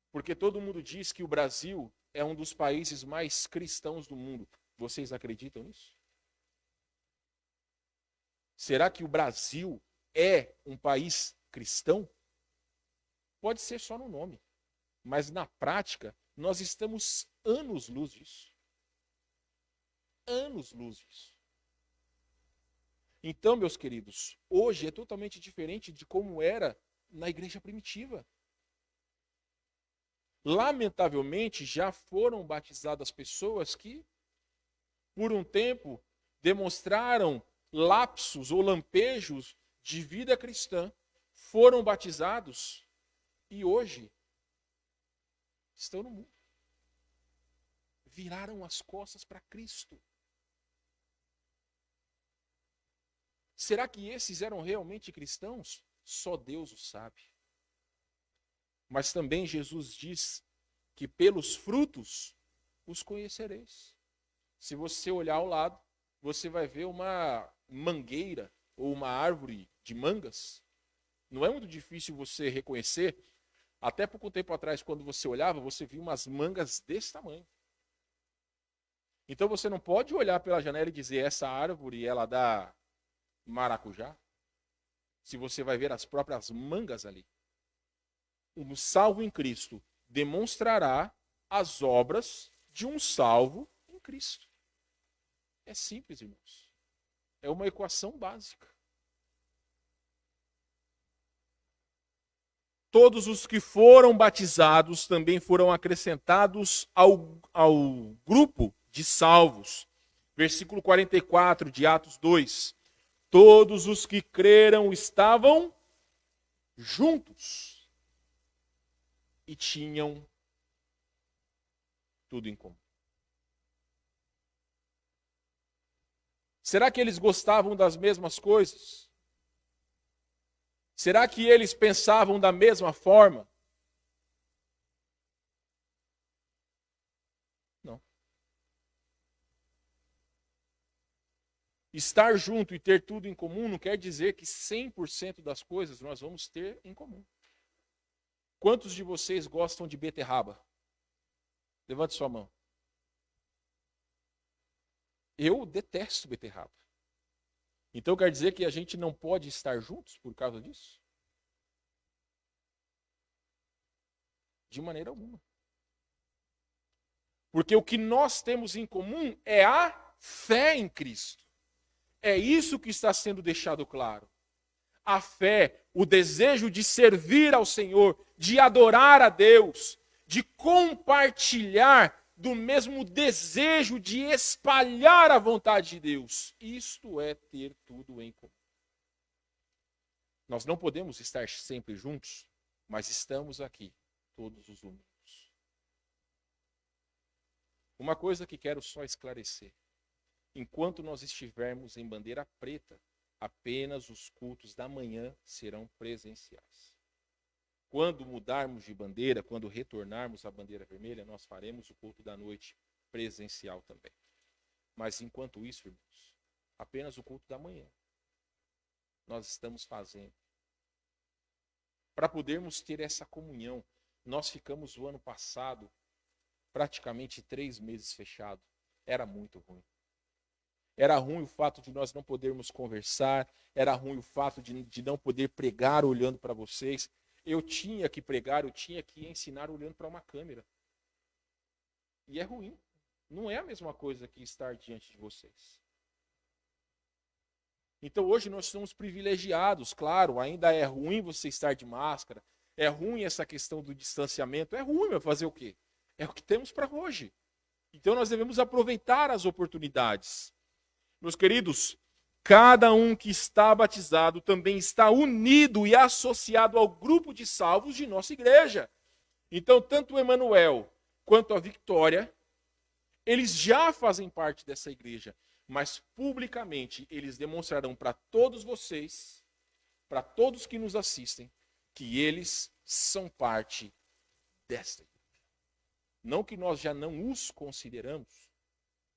Porque todo mundo diz que o Brasil é um dos países mais cristãos do mundo. Vocês acreditam nisso? Será que o Brasil é um país cristão? Pode ser só no nome. Mas na prática, nós estamos anos-luz disso. Anos-luz disso. Então, meus queridos, hoje é totalmente diferente de como era na igreja primitiva. Lamentavelmente, já foram batizadas pessoas que, por um tempo, demonstraram lapsos ou lampejos de vida cristã, foram batizados e hoje estão no mundo. Viraram as costas para Cristo. Será que esses eram realmente cristãos? Só Deus o sabe. Mas também Jesus diz que pelos frutos os conhecereis. Se você olhar ao lado, você vai ver uma mangueira ou uma árvore de mangas. Não é muito difícil você reconhecer. Até pouco tempo atrás, quando você olhava, você via umas mangas desse tamanho. Então você não pode olhar pela janela e dizer essa árvore ela dá maracujá. Se você vai ver as próprias mangas ali. Um salvo em Cristo demonstrará as obras de um salvo em Cristo. É simples, irmãos. É uma equação básica. Todos os que foram batizados também foram acrescentados ao grupo de salvos. Versículo 44 de Atos 2. Todos os que creram estavam juntos e tinham tudo em comum. Será que eles gostavam das mesmas coisas? Será que eles pensavam da mesma forma? Não. Estar junto e ter tudo em comum não quer dizer que 100% das coisas nós vamos ter em comum. Quantos de vocês gostam de beterraba? Levante sua mão. Eu detesto beterraba. Então quer dizer que a gente não pode estar juntos por causa disso? De maneira alguma. Porque o que nós temos em comum é a fé em Cristo. É isso que está sendo deixado claro. A fé, o desejo de servir ao Senhor, de adorar a Deus, de compartilhar do mesmo desejo de espalhar a vontade de Deus. Isto é ter tudo em comum. Nós não podemos estar sempre juntos, mas estamos aqui, todos os domingos. Uma coisa que quero só esclarecer. Enquanto nós estivermos em bandeira preta, apenas os cultos da manhã serão presenciais. Quando mudarmos de bandeira, quando retornarmos à bandeira vermelha, nós faremos o culto da noite presencial também. Mas enquanto isso, irmãos, apenas o culto da manhã. nós estamos fazendo para podermos ter essa comunhão. Nós ficamos o ano passado praticamente 3 meses fechado. Era muito ruim. Era ruim o fato de nós não podermos conversar, era ruim o fato de não poder pregar olhando para vocês. Eu tinha que pregar, eu tinha que ensinar olhando para uma câmera. E é ruim. Não é a mesma coisa que estar diante de vocês. Então hoje nós somos privilegiados, claro, ainda é ruim você estar de máscara, é ruim essa questão do distanciamento, é ruim, mas fazer o quê? É o que temos para hoje. Então nós devemos aproveitar as oportunidades. Meus queridos, cada um que está batizado também está unido e associado ao grupo de salvos de nossa igreja. Então, tanto o Emanuel quanto a Victória, eles já fazem parte dessa igreja, mas publicamente eles demonstrarão para todos vocês, para todos que nos assistem, que eles são parte desta igreja. Não que nós já não os consideramos,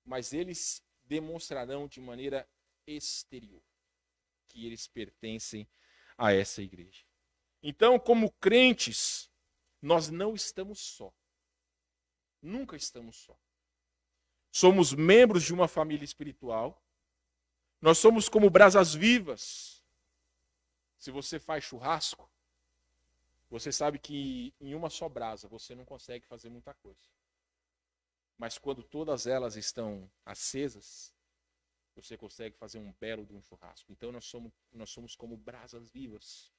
mas eles demonstrarão de maneira exterior que eles pertencem a essa igreja. Então, como crentes, nós não estamos só. Nunca estamos só. Somos membros de uma família espiritual. Nós somos como brasas vivas. Se você faz churrasco, você sabe que em uma só brasa você não consegue fazer muita coisa. Mas quando todas elas estão acesas, você consegue fazer um belo de um churrasco. Então nós somos como brasas vivas.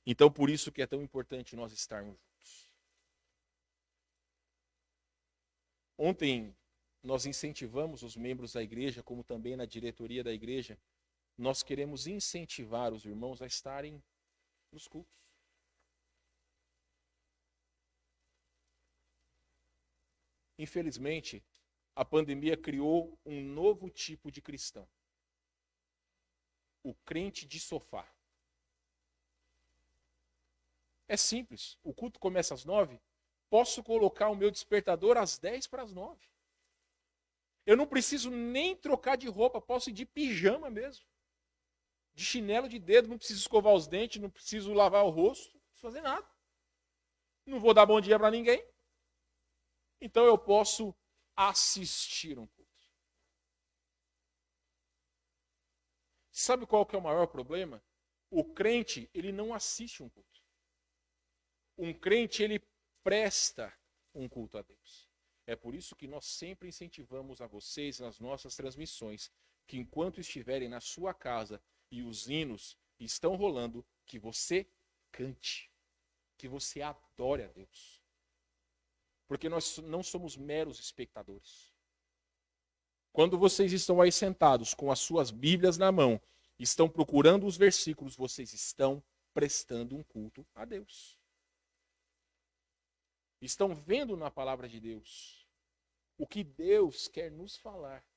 Então por isso que é tão importante nós estarmos juntos. Ontem nós incentivamos os membros da igreja, como também na diretoria da igreja, nós queremos incentivar os irmãos a estarem nos cultos. Infelizmente, a pandemia criou um novo tipo de cristão. O crente de sofá. É simples. O culto começa às 9. Posso colocar o meu despertador às 10 para as 9. Eu não preciso nem trocar de roupa. Posso ir de pijama mesmo. De chinelo de dedo. Não preciso escovar os dentes. Não preciso lavar o rosto. Não preciso fazer nada. Não vou dar bom dia para ninguém. Então eu posso assistir um culto. Sabe qual que é o maior problema? O crente, ele não assiste um culto. Um crente, ele presta um culto a Deus. É por isso que nós sempre incentivamos a vocês nas nossas transmissões, que enquanto estiverem na sua casa e os hinos estão rolando, que você cante, que você adore a Deus. Porque nós não somos meros espectadores. Quando vocês estão aí sentados com as suas Bíblias na mão, estão procurando os versículos, vocês estão prestando um culto a Deus. Estão vendo na palavra de Deus o que Deus quer nos falar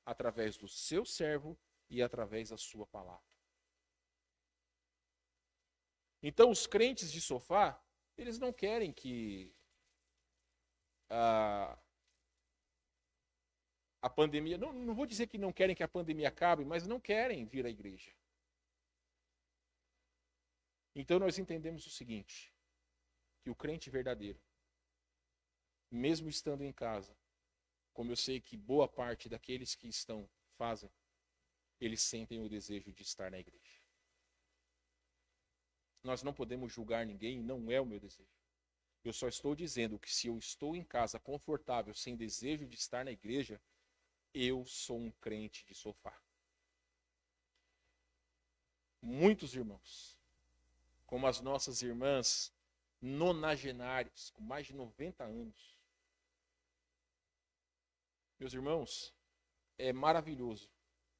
através do seu servo e através da sua palavra. Então, os crentes de sofá, eles não querem que a pandemia, não vou dizer que não querem que a pandemia acabe, mas não querem vir à igreja. Então nós entendemos o seguinte, que o crente verdadeiro, mesmo estando em casa, como eu sei que boa parte daqueles que estão fazem, eles sentem o desejo de estar na igreja. Nós não podemos julgar ninguém, não é o meu desejo. Eu só estou dizendo que se eu estou em casa confortável, sem desejo de estar na igreja, eu sou um crente de sofá. Muitos irmãos, como as nossas irmãs nonagenárias, com mais de 90 anos. Meus irmãos, é maravilhoso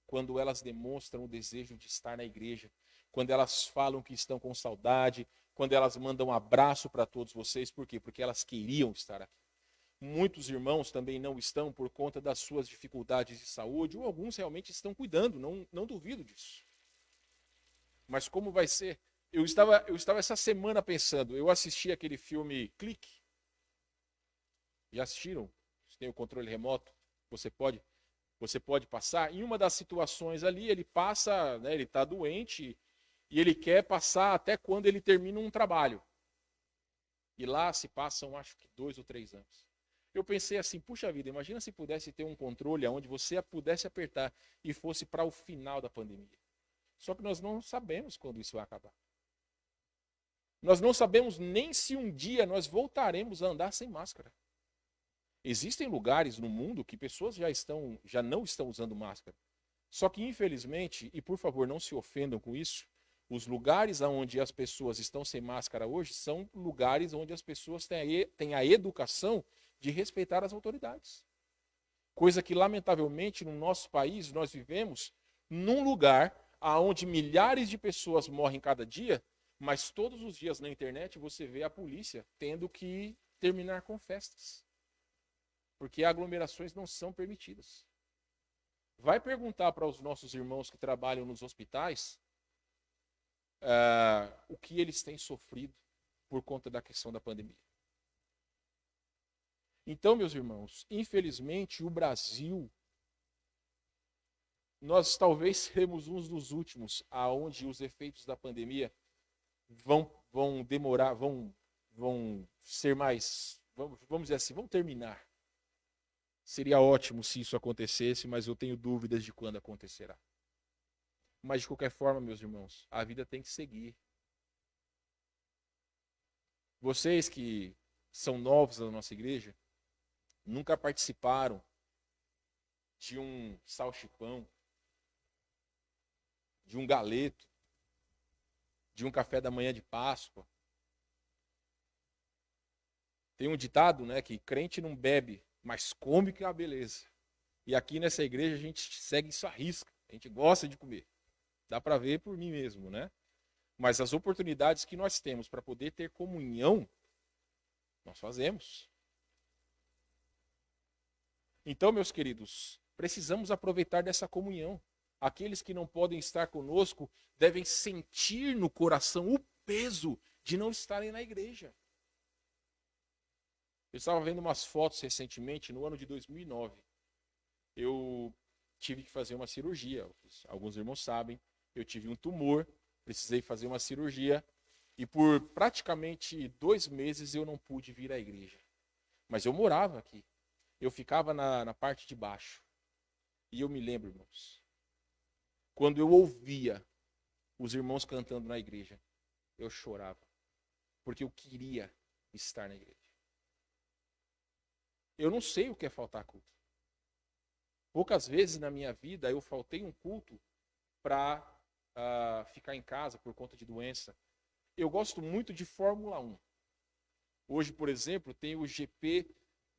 quando elas demonstram o desejo de estar na igreja, quando elas falam que estão com saudade, quando elas mandam um abraço para todos vocês. Por quê? Porque elas queriam estar aqui. Muitos irmãos também não estão por conta das suas dificuldades de saúde, ou alguns realmente estão cuidando, não duvido disso. Mas como vai ser? Eu estava essa semana pensando, eu assisti aquele filme Clique. Já assistiram? Você tem o controle remoto, você pode. Você pode passar. Em uma das situações ali, ele passa, né, ele está doente e ele quer passar até quando ele termina um trabalho. E lá se passam, acho que 2 ou 3 anos. Eu pensei assim, puxa vida, imagina se pudesse ter um controle onde você pudesse apertar e fosse para o final da pandemia. Só que nós não sabemos quando isso vai acabar. Nós não sabemos nem se um dia nós voltaremos a andar sem máscara. Existem lugares no mundo que pessoas já não estão usando máscara. Só que, infelizmente, e por favor não se ofendam com isso, os lugares onde as pessoas estão sem máscara hoje são lugares onde as pessoas têm a educação de respeitar as autoridades. Coisa que, lamentavelmente, no nosso país, nós vivemos num lugar onde milhares de pessoas morrem cada dia, mas todos os dias na internet você vê a polícia tendo que terminar com festas. Porque aglomerações não são permitidas. Vai perguntar para os nossos irmãos que trabalham nos hospitais o que eles têm sofrido por conta da questão da pandemia. Então, meus irmãos, infelizmente o Brasil, nós talvez seremos uns dos últimos aonde os efeitos da pandemia vão demorar, vão ser mais, vamos dizer assim, vão terminar. Seria ótimo se isso acontecesse, mas eu tenho dúvidas de quando acontecerá. Mas de qualquer forma, meus irmãos, a vida tem que seguir. Vocês que são novos na nossa igreja, nunca participaram de um salchipão, de um galeto, de um café da manhã de Páscoa. Tem um ditado, né, que crente não bebe, mas come que é uma beleza. E aqui nessa igreja a gente segue isso à risca. A gente gosta de comer. Dá para ver por mim mesmo, né? Mas as oportunidades que nós temos para poder ter comunhão, nós fazemos. Então, meus queridos, precisamos aproveitar dessa comunhão. Aqueles que não podem estar conosco devem sentir no coração o peso de não estarem na igreja. Eu estava vendo umas fotos recentemente, no ano de 2009. Eu tive que fazer uma cirurgia. Alguns irmãos sabem, eu tive um tumor, precisei fazer uma cirurgia. E por praticamente 2 meses eu não pude vir à igreja. Mas eu morava aqui. Eu ficava na parte de baixo. E eu me lembro, irmãos, quando eu ouvia os irmãos cantando na igreja, eu chorava. Porque eu queria estar na igreja. Eu não sei o que é faltar culto. Poucas vezes na minha vida eu faltei um culto para ficar em casa por conta de doença. Eu gosto muito de Fórmula 1. Hoje, por exemplo, tem o GP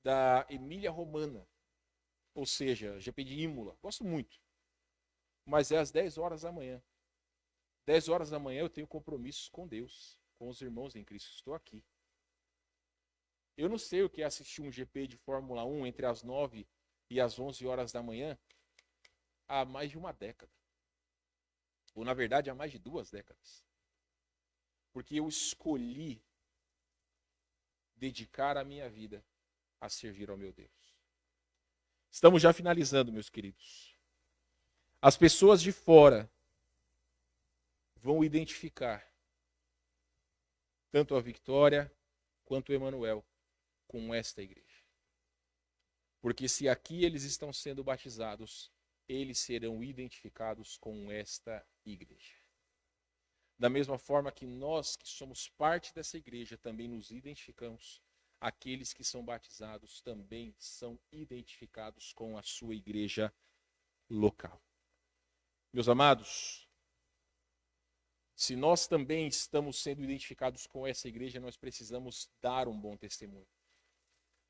da Emília-Romana, ou seja, GP de Imola. Gosto muito. Mas é às 10 horas da manhã. 10 horas da manhã eu tenho compromissos com Deus, com os irmãos em Cristo. Estou aqui. Eu não sei o que é assistir um GP de Fórmula 1 entre as 9 e as 11 horas da manhã há mais de uma década. Ou, na verdade, há mais de 2 décadas. Porque eu escolhi dedicar a minha vida a servir ao meu Deus. Estamos já finalizando, meus queridos. As pessoas de fora vão identificar tanto a Vitória quanto o Emanuel com esta igreja. Porque se aqui eles estão sendo batizados, eles serão identificados com esta igreja. Da mesma forma que nós que somos parte dessa igreja também nos identificamos, aqueles que são batizados também são identificados com a sua igreja local. Meus amados, se nós também estamos sendo identificados com essa igreja, nós precisamos dar um bom testemunho.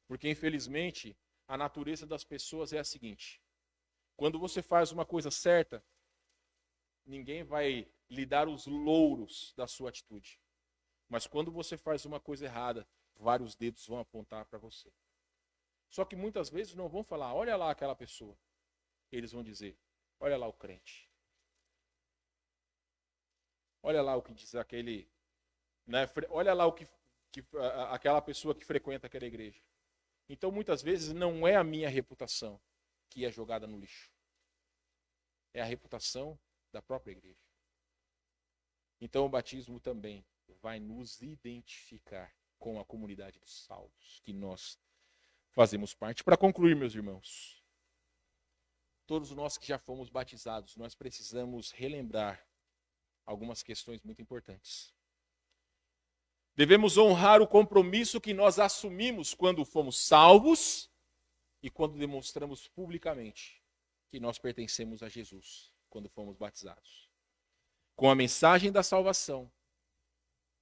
Porque, infelizmente, a natureza das pessoas é a seguinte: quando você faz uma coisa certa, ninguém vai lhe dar os louros da sua atitude. Mas quando você faz uma coisa errada, vários dedos vão apontar para você. Só que muitas vezes não vão falar, olha lá aquela pessoa. Eles vão dizer, olha lá o crente. Olha lá o que diz aquele, né? Olha lá aquela pessoa que frequenta aquela igreja. Então, muitas vezes, não é a minha reputação que é jogada no lixo. É a reputação da própria igreja. Então o batismo também vai nos identificar com a comunidade dos salvos, que nós fazemos parte. Para concluir, meus irmãos, todos nós que já fomos batizados, nós precisamos relembrar algumas questões muito importantes. Devemos honrar o compromisso que nós assumimos quando fomos salvos e quando demonstramos publicamente que nós pertencemos a Jesus, quando fomos batizados. Com a mensagem da salvação,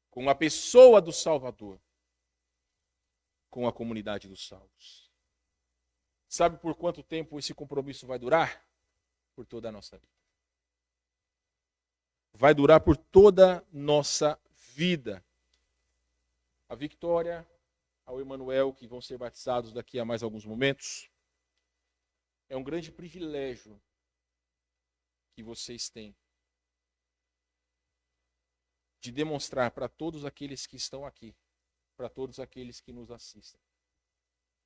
com a pessoa do Salvador, com a comunidade dos salvos. Sabe por quanto tempo esse compromisso vai durar? Por toda a nossa vida. Vai durar por toda a nossa vida. A Victória, ao Emanuel, que vão ser batizados daqui a mais alguns momentos, é um grande privilégio que vocês têm de demonstrar para todos aqueles que estão aqui, para todos aqueles que nos assistem,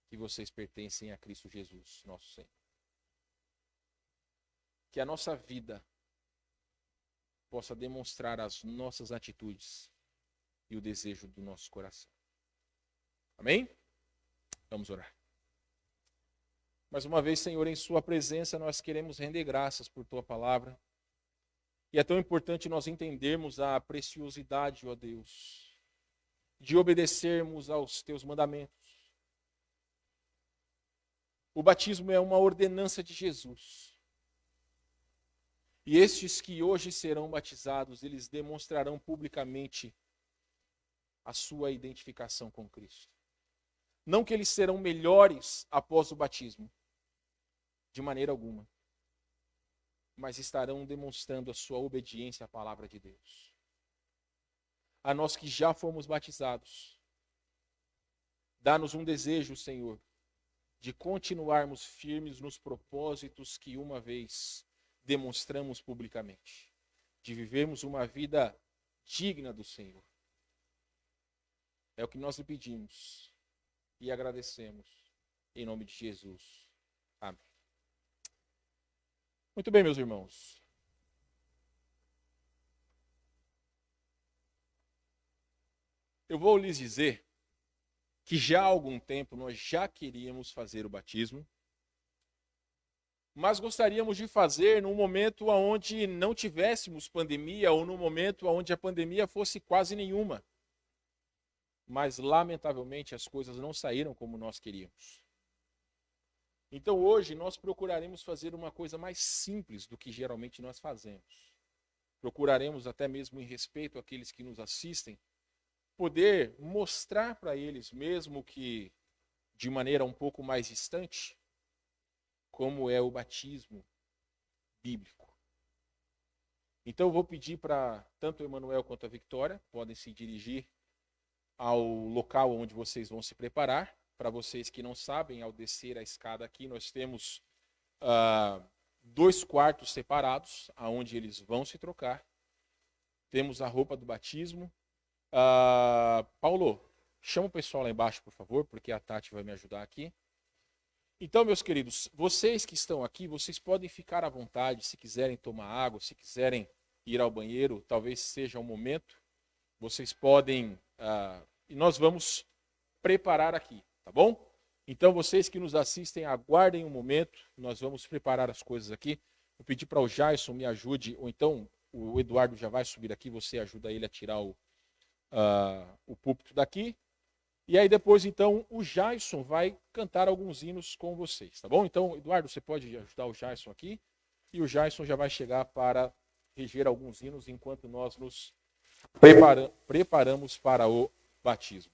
que vocês pertencem a Cristo Jesus, nosso Senhor. Que a nossa vida possa demonstrar as nossas atitudes e o desejo do nosso coração. Amém? Vamos orar. Mais uma vez, Senhor, em Sua presença, nós queremos render graças por Tua palavra. E é tão importante nós entendermos a preciosidade, ó Deus, de obedecermos aos Teus mandamentos. O batismo é uma ordenança de Jesus. E estes que hoje serão batizados, eles demonstrarão publicamente a sua identificação com Cristo. Não que eles serão melhores após o batismo, de maneira alguma, mas estarão demonstrando a sua obediência à palavra de Deus. A nós que já fomos batizados, dá-nos um desejo, Senhor, de continuarmos firmes nos propósitos que uma vez demonstramos publicamente, de vivermos uma vida digna do Senhor. É o que nós lhe pedimos e agradecemos em nome de Jesus. Amém. Muito bem, meus irmãos. Eu vou lhes dizer que já há algum tempo nós já queríamos fazer o batismo, mas gostaríamos de fazer num momento onde não tivéssemos pandemia ou num momento onde a pandemia fosse quase nenhuma. Mas, lamentavelmente, as coisas não saíram como nós queríamos. Então, hoje, nós procuraremos fazer uma coisa mais simples do que geralmente nós fazemos. Procuraremos, até mesmo em respeito àqueles que nos assistem, poder mostrar para eles, mesmo que de maneira um pouco mais distante, como é o batismo bíblico. Então, eu vou pedir para tanto o Emanuel quanto a Victória, podem se dirigir ao local onde vocês vão se preparar. Para vocês que não sabem, ao descer a escada aqui, nós temos 2 quartos separados, aonde eles vão se trocar. Temos a roupa do batismo. Paulo, chama o pessoal lá embaixo, por favor, porque a Tati vai me ajudar aqui. Então, meus queridos, vocês que estão aqui, vocês podem ficar à vontade, se quiserem tomar água, se quiserem ir ao banheiro, talvez seja o momento. Vocês podem, e nós vamos preparar aqui, tá bom? Então, vocês que nos assistem, aguardem um momento, nós vamos preparar as coisas aqui. Vou pedir para o Jason me ajude, ou então o Eduardo já vai subir aqui, você ajuda ele a tirar o púlpito daqui. E aí depois, então, o Jason vai cantar alguns hinos com vocês, tá bom? Então, Eduardo, você pode ajudar o Jason aqui, e o Jason já vai chegar para reger alguns hinos enquanto nós nos preparamos para o batismo.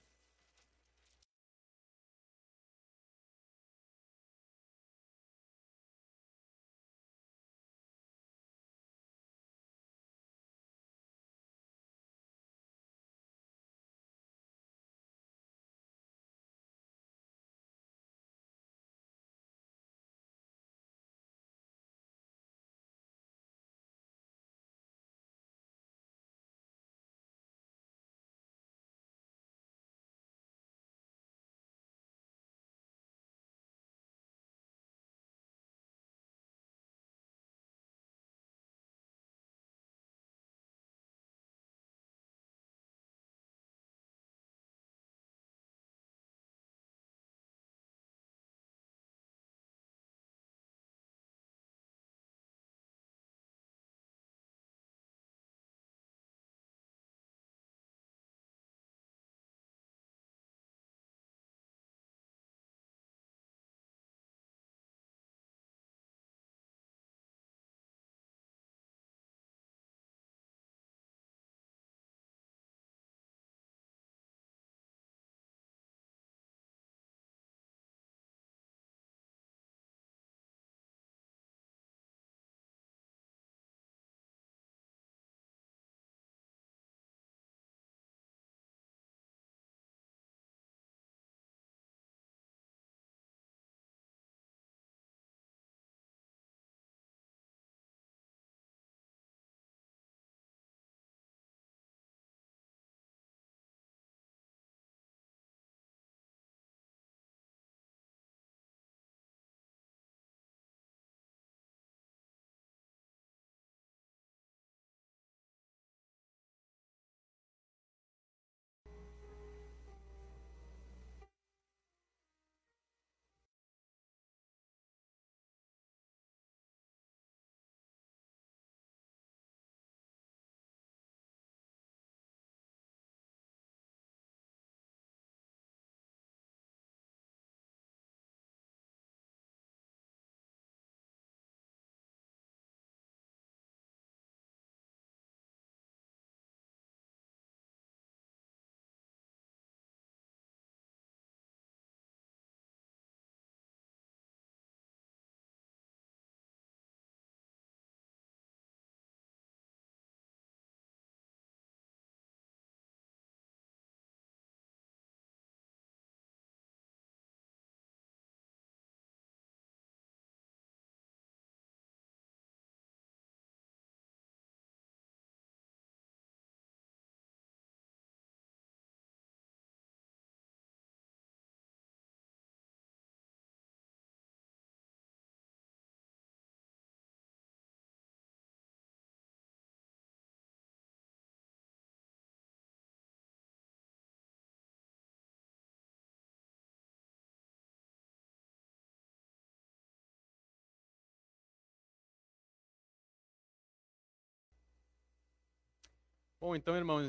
Bom, então, irmãos,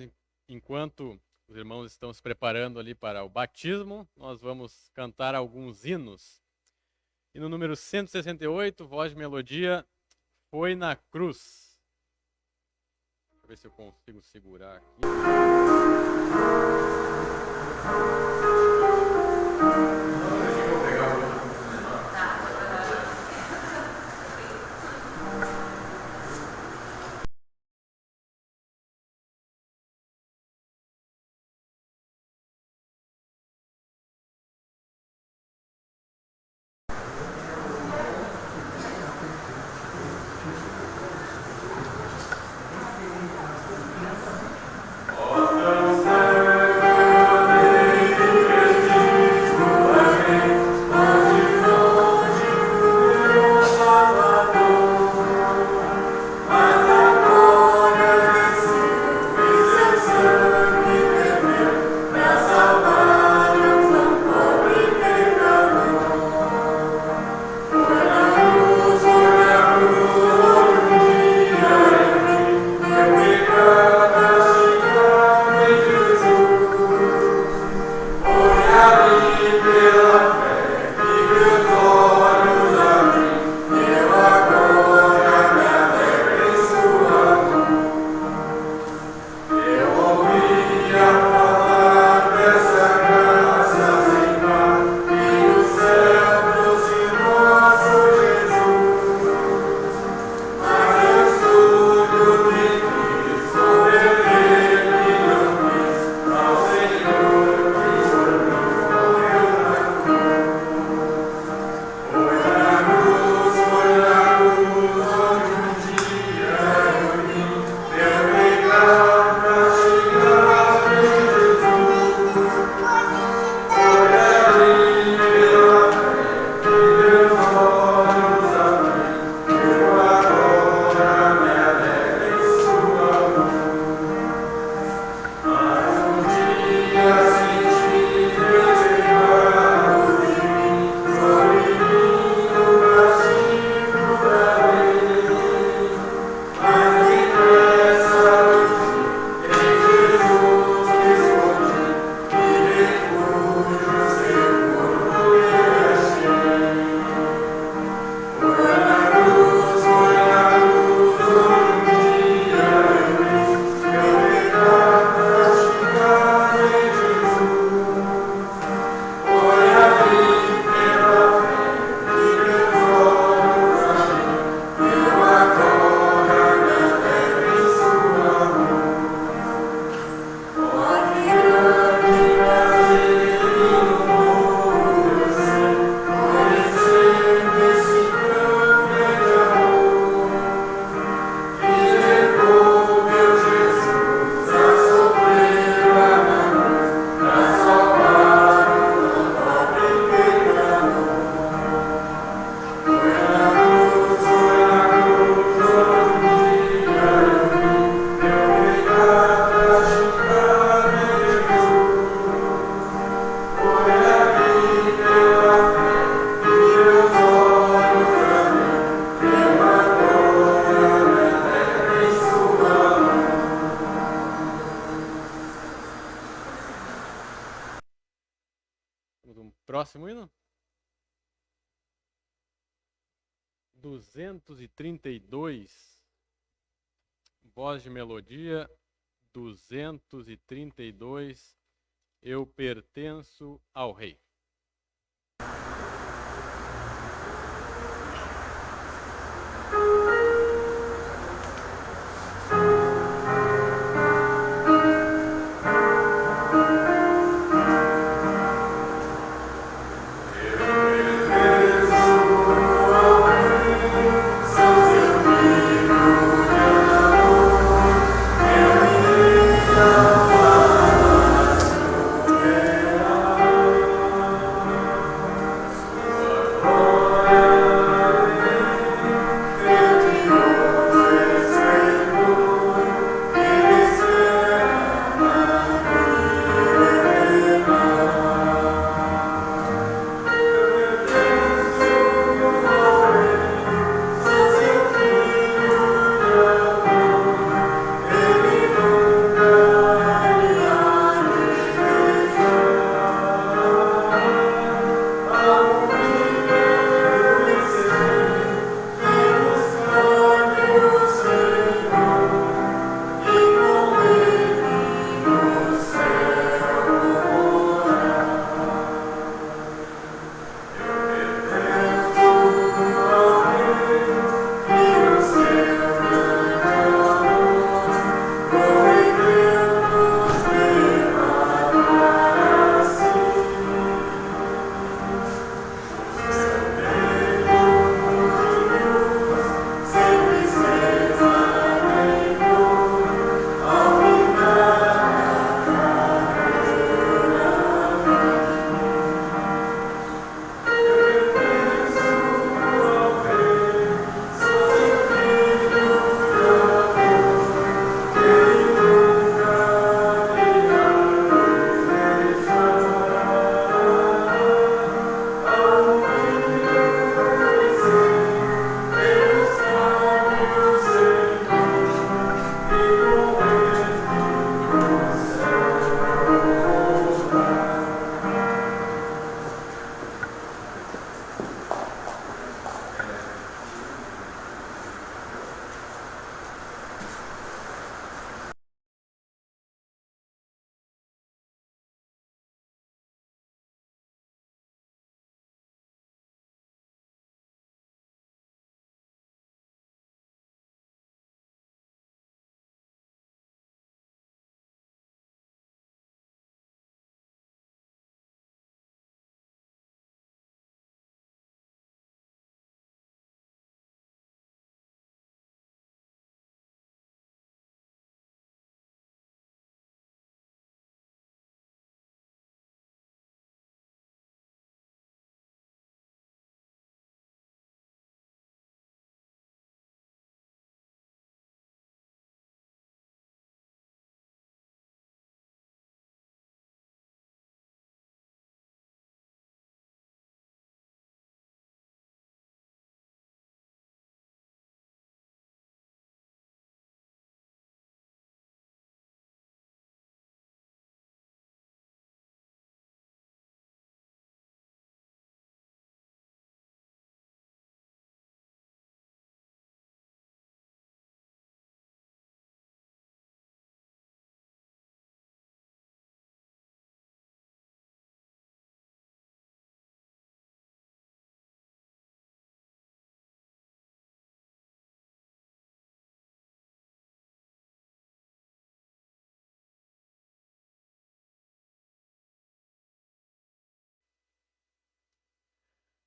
enquanto os irmãos estão se preparando ali para o batismo, nós vamos cantar alguns hinos. E no número 168, voz de melodia, Foi na Cruz. Deixa eu ver se eu consigo segurar aqui. Próximo hino. 232. Voz de melodia. 232. Eu pertenço ao Rei. Thank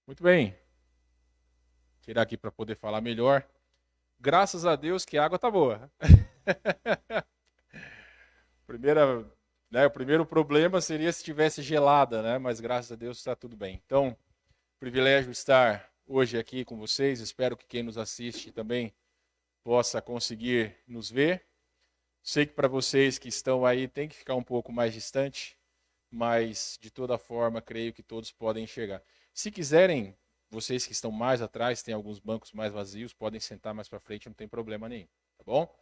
Muito bem. Tirar aqui para poder falar melhor. Graças a Deus que a água tá boa. O primeiro problema seria se estivesse gelada, né? Mas graças a Deus está tudo bem. Então, privilégio estar hoje aqui com vocês. Espero que quem nos assiste também possa conseguir nos ver. Sei que para vocês que estão aí tem que ficar um pouco mais distante, mas de toda forma creio que todos podem enxergar. Se quiserem, vocês que estão mais atrás, tem alguns bancos mais vazios, podem sentar mais para frente, não tem problema nenhum, tá bom?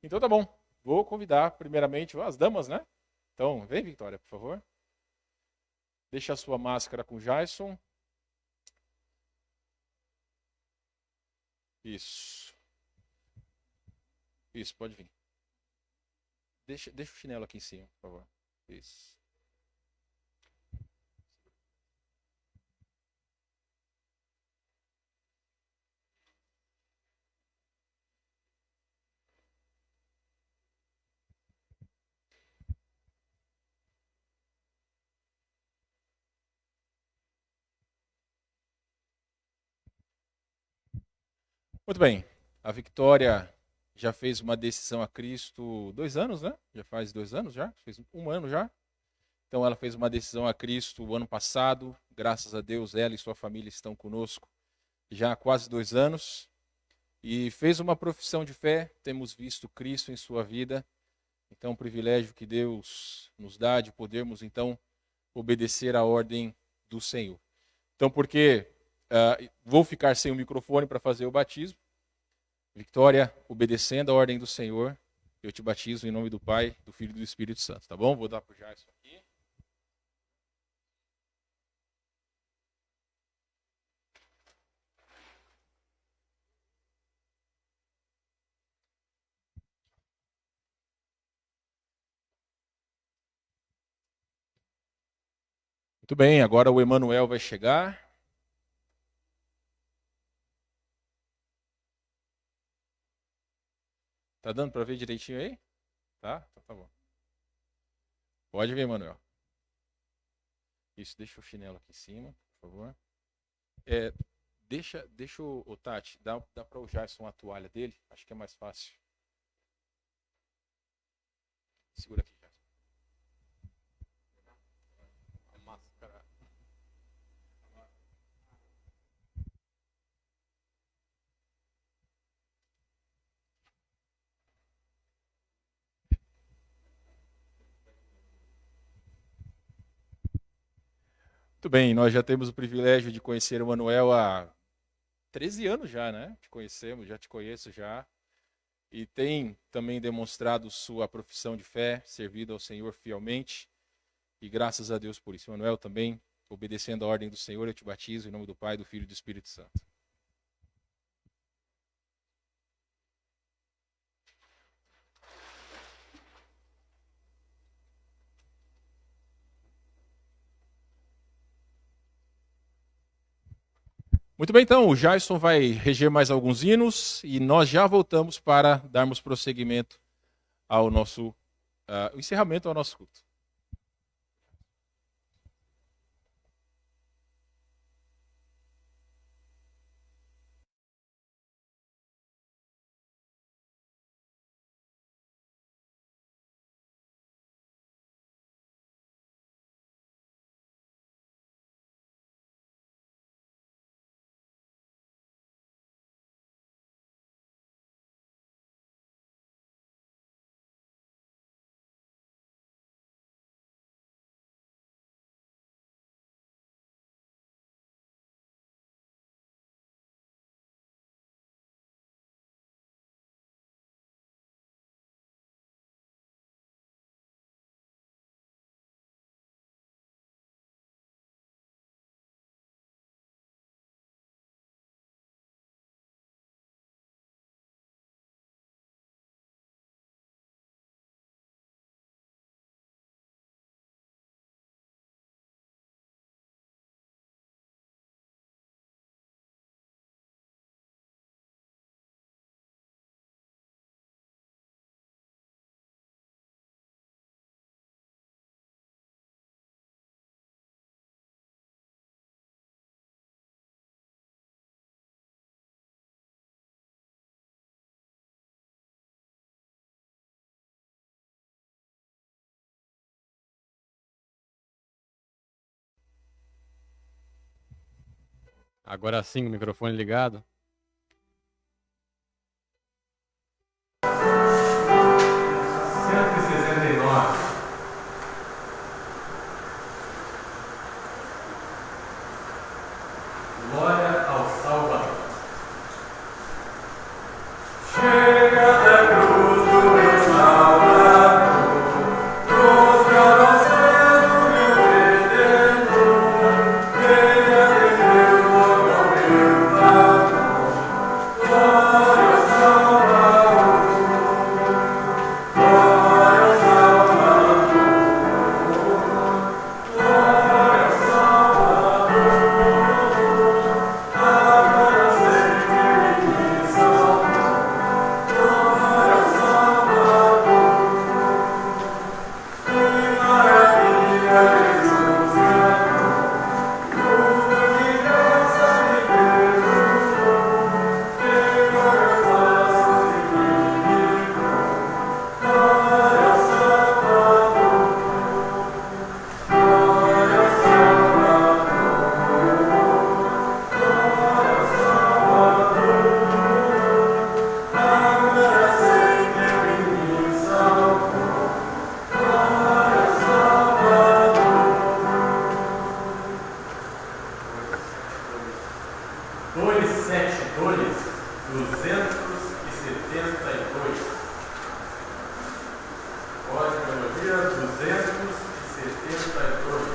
Então tá bom. Vou convidar primeiramente as damas, né? Então, vem, Victoria, por favor. Deixa a sua máscara com o Jason. Isso. Isso, pode vir. Deixa o chinelo aqui em cima, por favor. Isso. Muito bem. A Victoria já fez uma decisão a Cristo 2 anos, né? Já faz 2 anos já? Fez um ano já. Então ela fez uma decisão a Cristo o ano passado. Graças a Deus, ela e sua família estão conosco já há quase 2 anos. E fez uma profissão de fé. Temos visto Cristo em sua vida. Então, o privilégio que Deus nos dá de podermos, então, obedecer à ordem do Senhor. Então, porque vou ficar sem o microfone para fazer o batismo. Victoria, obedecendo a ordem do Senhor, eu te batizo em nome do Pai, do Filho e do Espírito Santo, tá bom? Vou dar para o Jason aqui. Muito bem, agora o Emanuel vai chegar. Tá dando para ver direitinho aí? Tá? Então tá bom. Pode ver, Emanuel. Isso, deixa o chinelo aqui em cima, por favor. Deixa o Tati, dá para o Jason a toalha dele? Acho que é mais fácil. Segura aqui, Jason. A máscara. Muito bem, nós já temos o privilégio de conhecer o Manuel há 13 anos já, né? Te conhecemos, já te conheço já. E tem também demonstrado sua profissão de fé, servido ao Senhor fielmente. E graças a Deus por isso. Manuel também, obedecendo a ordem do Senhor, eu te batizo em nome do Pai, do Filho e do Espírito Santo. Muito bem, então, o Jason vai reger mais alguns hinos e nós já voltamos para darmos prosseguimento ao nosso encerramento ao nosso culto. Agora sim, o microfone ligado. Glória ao Salvador. Chega da cruz do meu Salvador, cruz pra do meu Redentor, venha de meu logo ao meu favor. Glória ao Salvador, glória ao Salvador, glória ao Salvador. Código de melodia 272.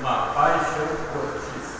Uma paixão cortiça.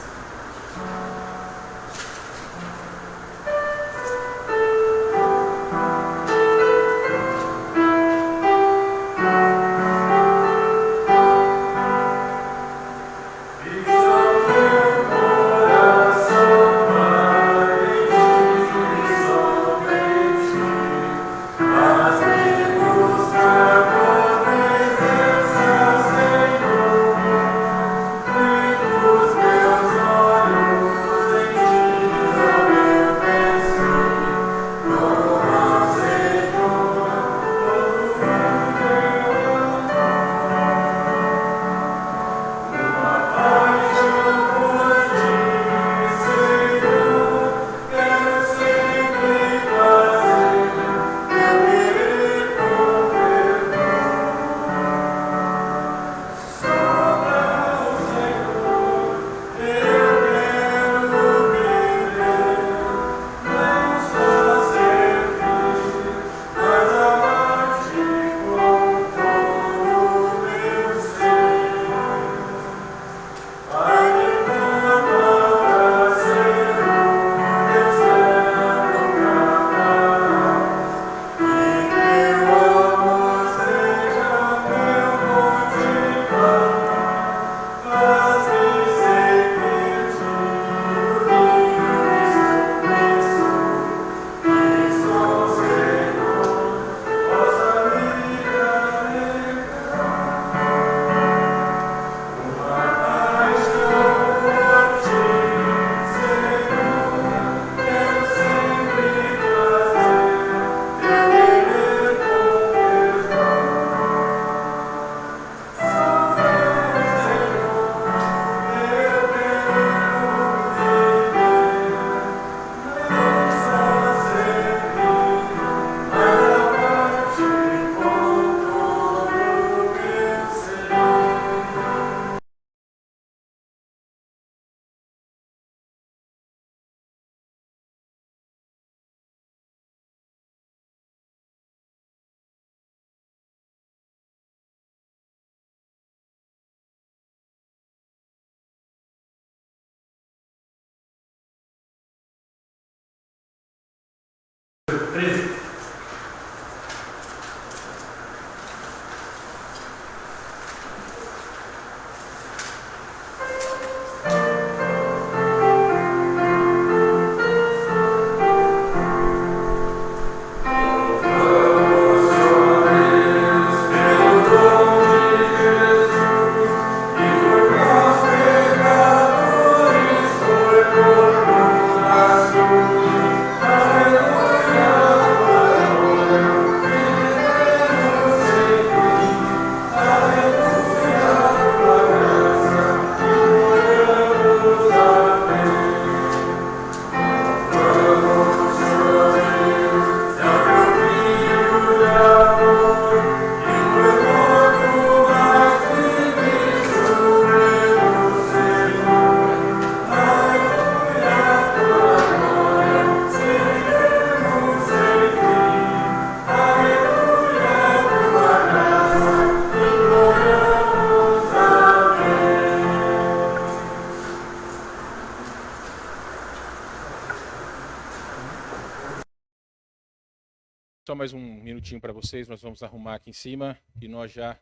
Só mais um minutinho para vocês, nós vamos arrumar aqui em cima e nós já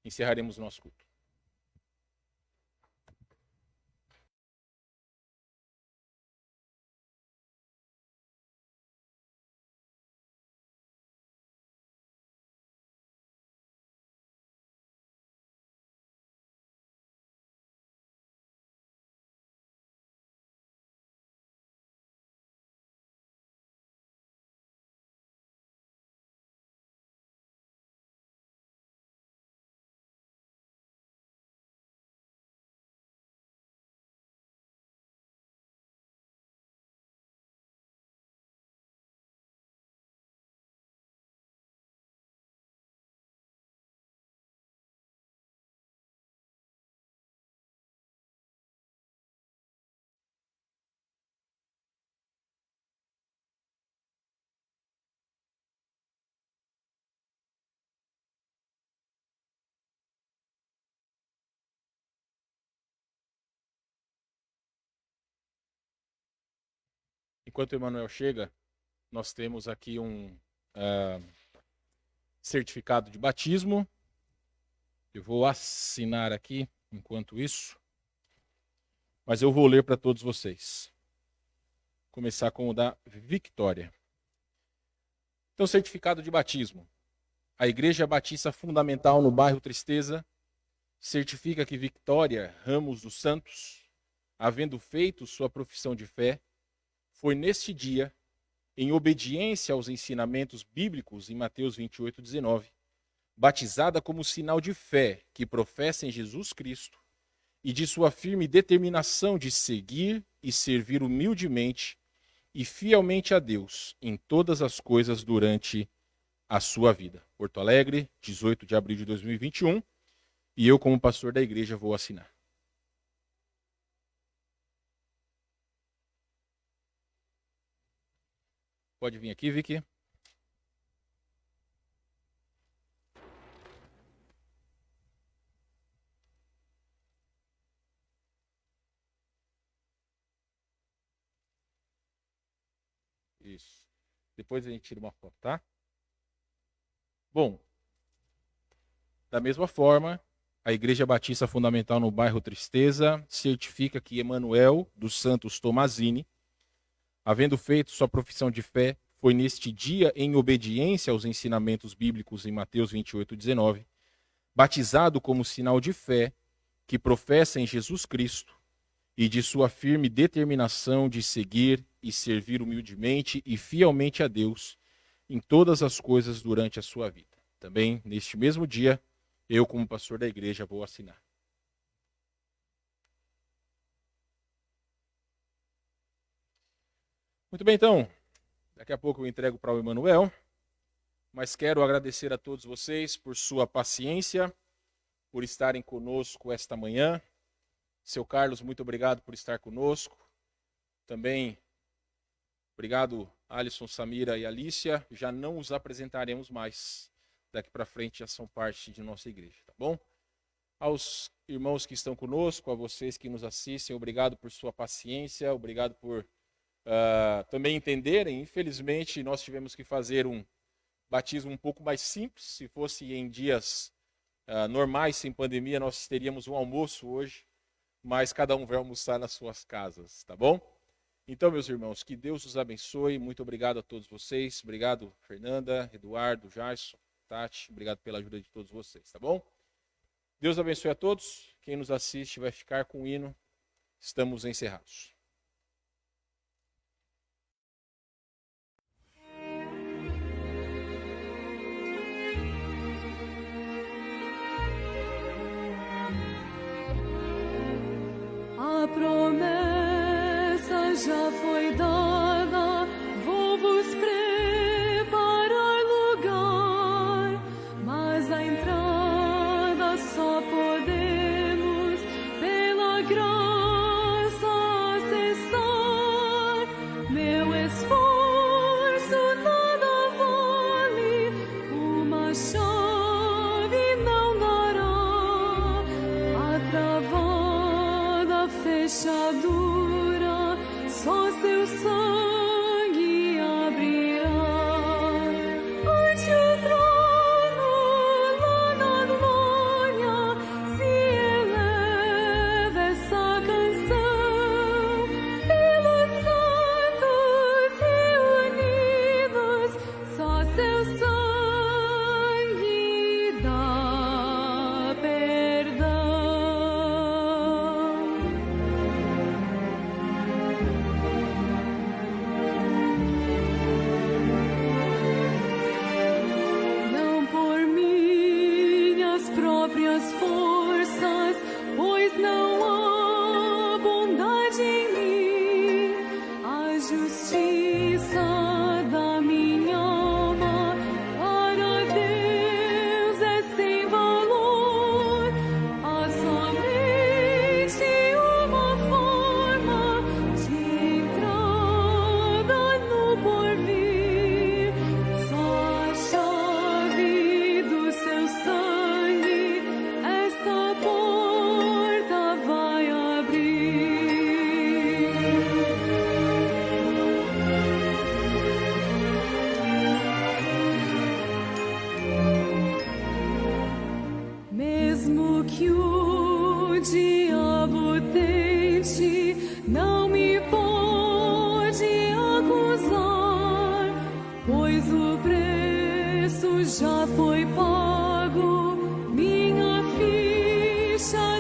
encerraremos o nosso culto. Enquanto o Emanuel chega, nós temos aqui um certificado de batismo. Eu vou assinar aqui enquanto isso, mas eu vou ler para todos vocês. Começar com o da Victória. Então, certificado de batismo. A Igreja Batista Fundamental no bairro Tristeza certifica que Victória Ramos dos Santos, havendo feito sua profissão de fé, foi neste dia, em obediência aos ensinamentos bíblicos em Mateus 28:19, batizada como sinal de fé que professa em Jesus Cristo e de sua firme determinação de seguir e servir humildemente e fielmente a Deus em todas as coisas durante a sua vida. Porto Alegre, 18 de abril de 2021, e eu, como pastor da igreja, vou assinar. Pode vir aqui, Vicky. Isso. Depois a gente tira uma foto, tá? Bom, da mesma forma, a Igreja Batista Fundamental no bairro Tristeza certifica que Emanuel dos Santos Tomazini, havendo feito sua profissão de fé, foi neste dia, em obediência aos ensinamentos bíblicos em Mateus 28:19, batizado como sinal de fé que professa em Jesus Cristo e de sua firme determinação de seguir e servir humildemente e fielmente a Deus em todas as coisas durante a sua vida. Também, neste mesmo dia, eu, como pastor da igreja, vou assinar. Muito bem, então. Daqui a pouco eu entrego para o Emanuel. Mas quero agradecer a todos vocês por sua paciência, por estarem conosco esta manhã. Seu Carlos, muito obrigado por estar conosco. Também, obrigado, Alisson, Samira e Alícia. Já não os apresentaremos mais. Daqui para frente já são parte de nossa igreja, tá bom? Aos irmãos que estão conosco, a vocês que nos assistem, obrigado por sua paciência, obrigado por também entenderem. Infelizmente, nós tivemos que fazer um batismo um pouco mais simples. Se fosse em dias normais, sem pandemia, nós teríamos um almoço hoje, mas cada um vai almoçar nas suas casas, tá bom? Então, meus irmãos, que Deus os abençoe. Muito obrigado a todos vocês. Obrigado, Fernanda, Eduardo, Jason, Tati. Obrigado pela ajuda de todos vocês, tá bom? Deus abençoe a todos. Quem nos assiste vai ficar com o hino. Estamos encerrados. A promessa já foi dada, vou-vos preparar lugar, mas a entrada só podemos pela graça acessar. Meu esforço nada vale, uma chave não dará, a travada fechadura, só seu sangue abrirá. Mesmo que o diabo tente, não me pode acusar, pois o preço já foi pago, minha ficha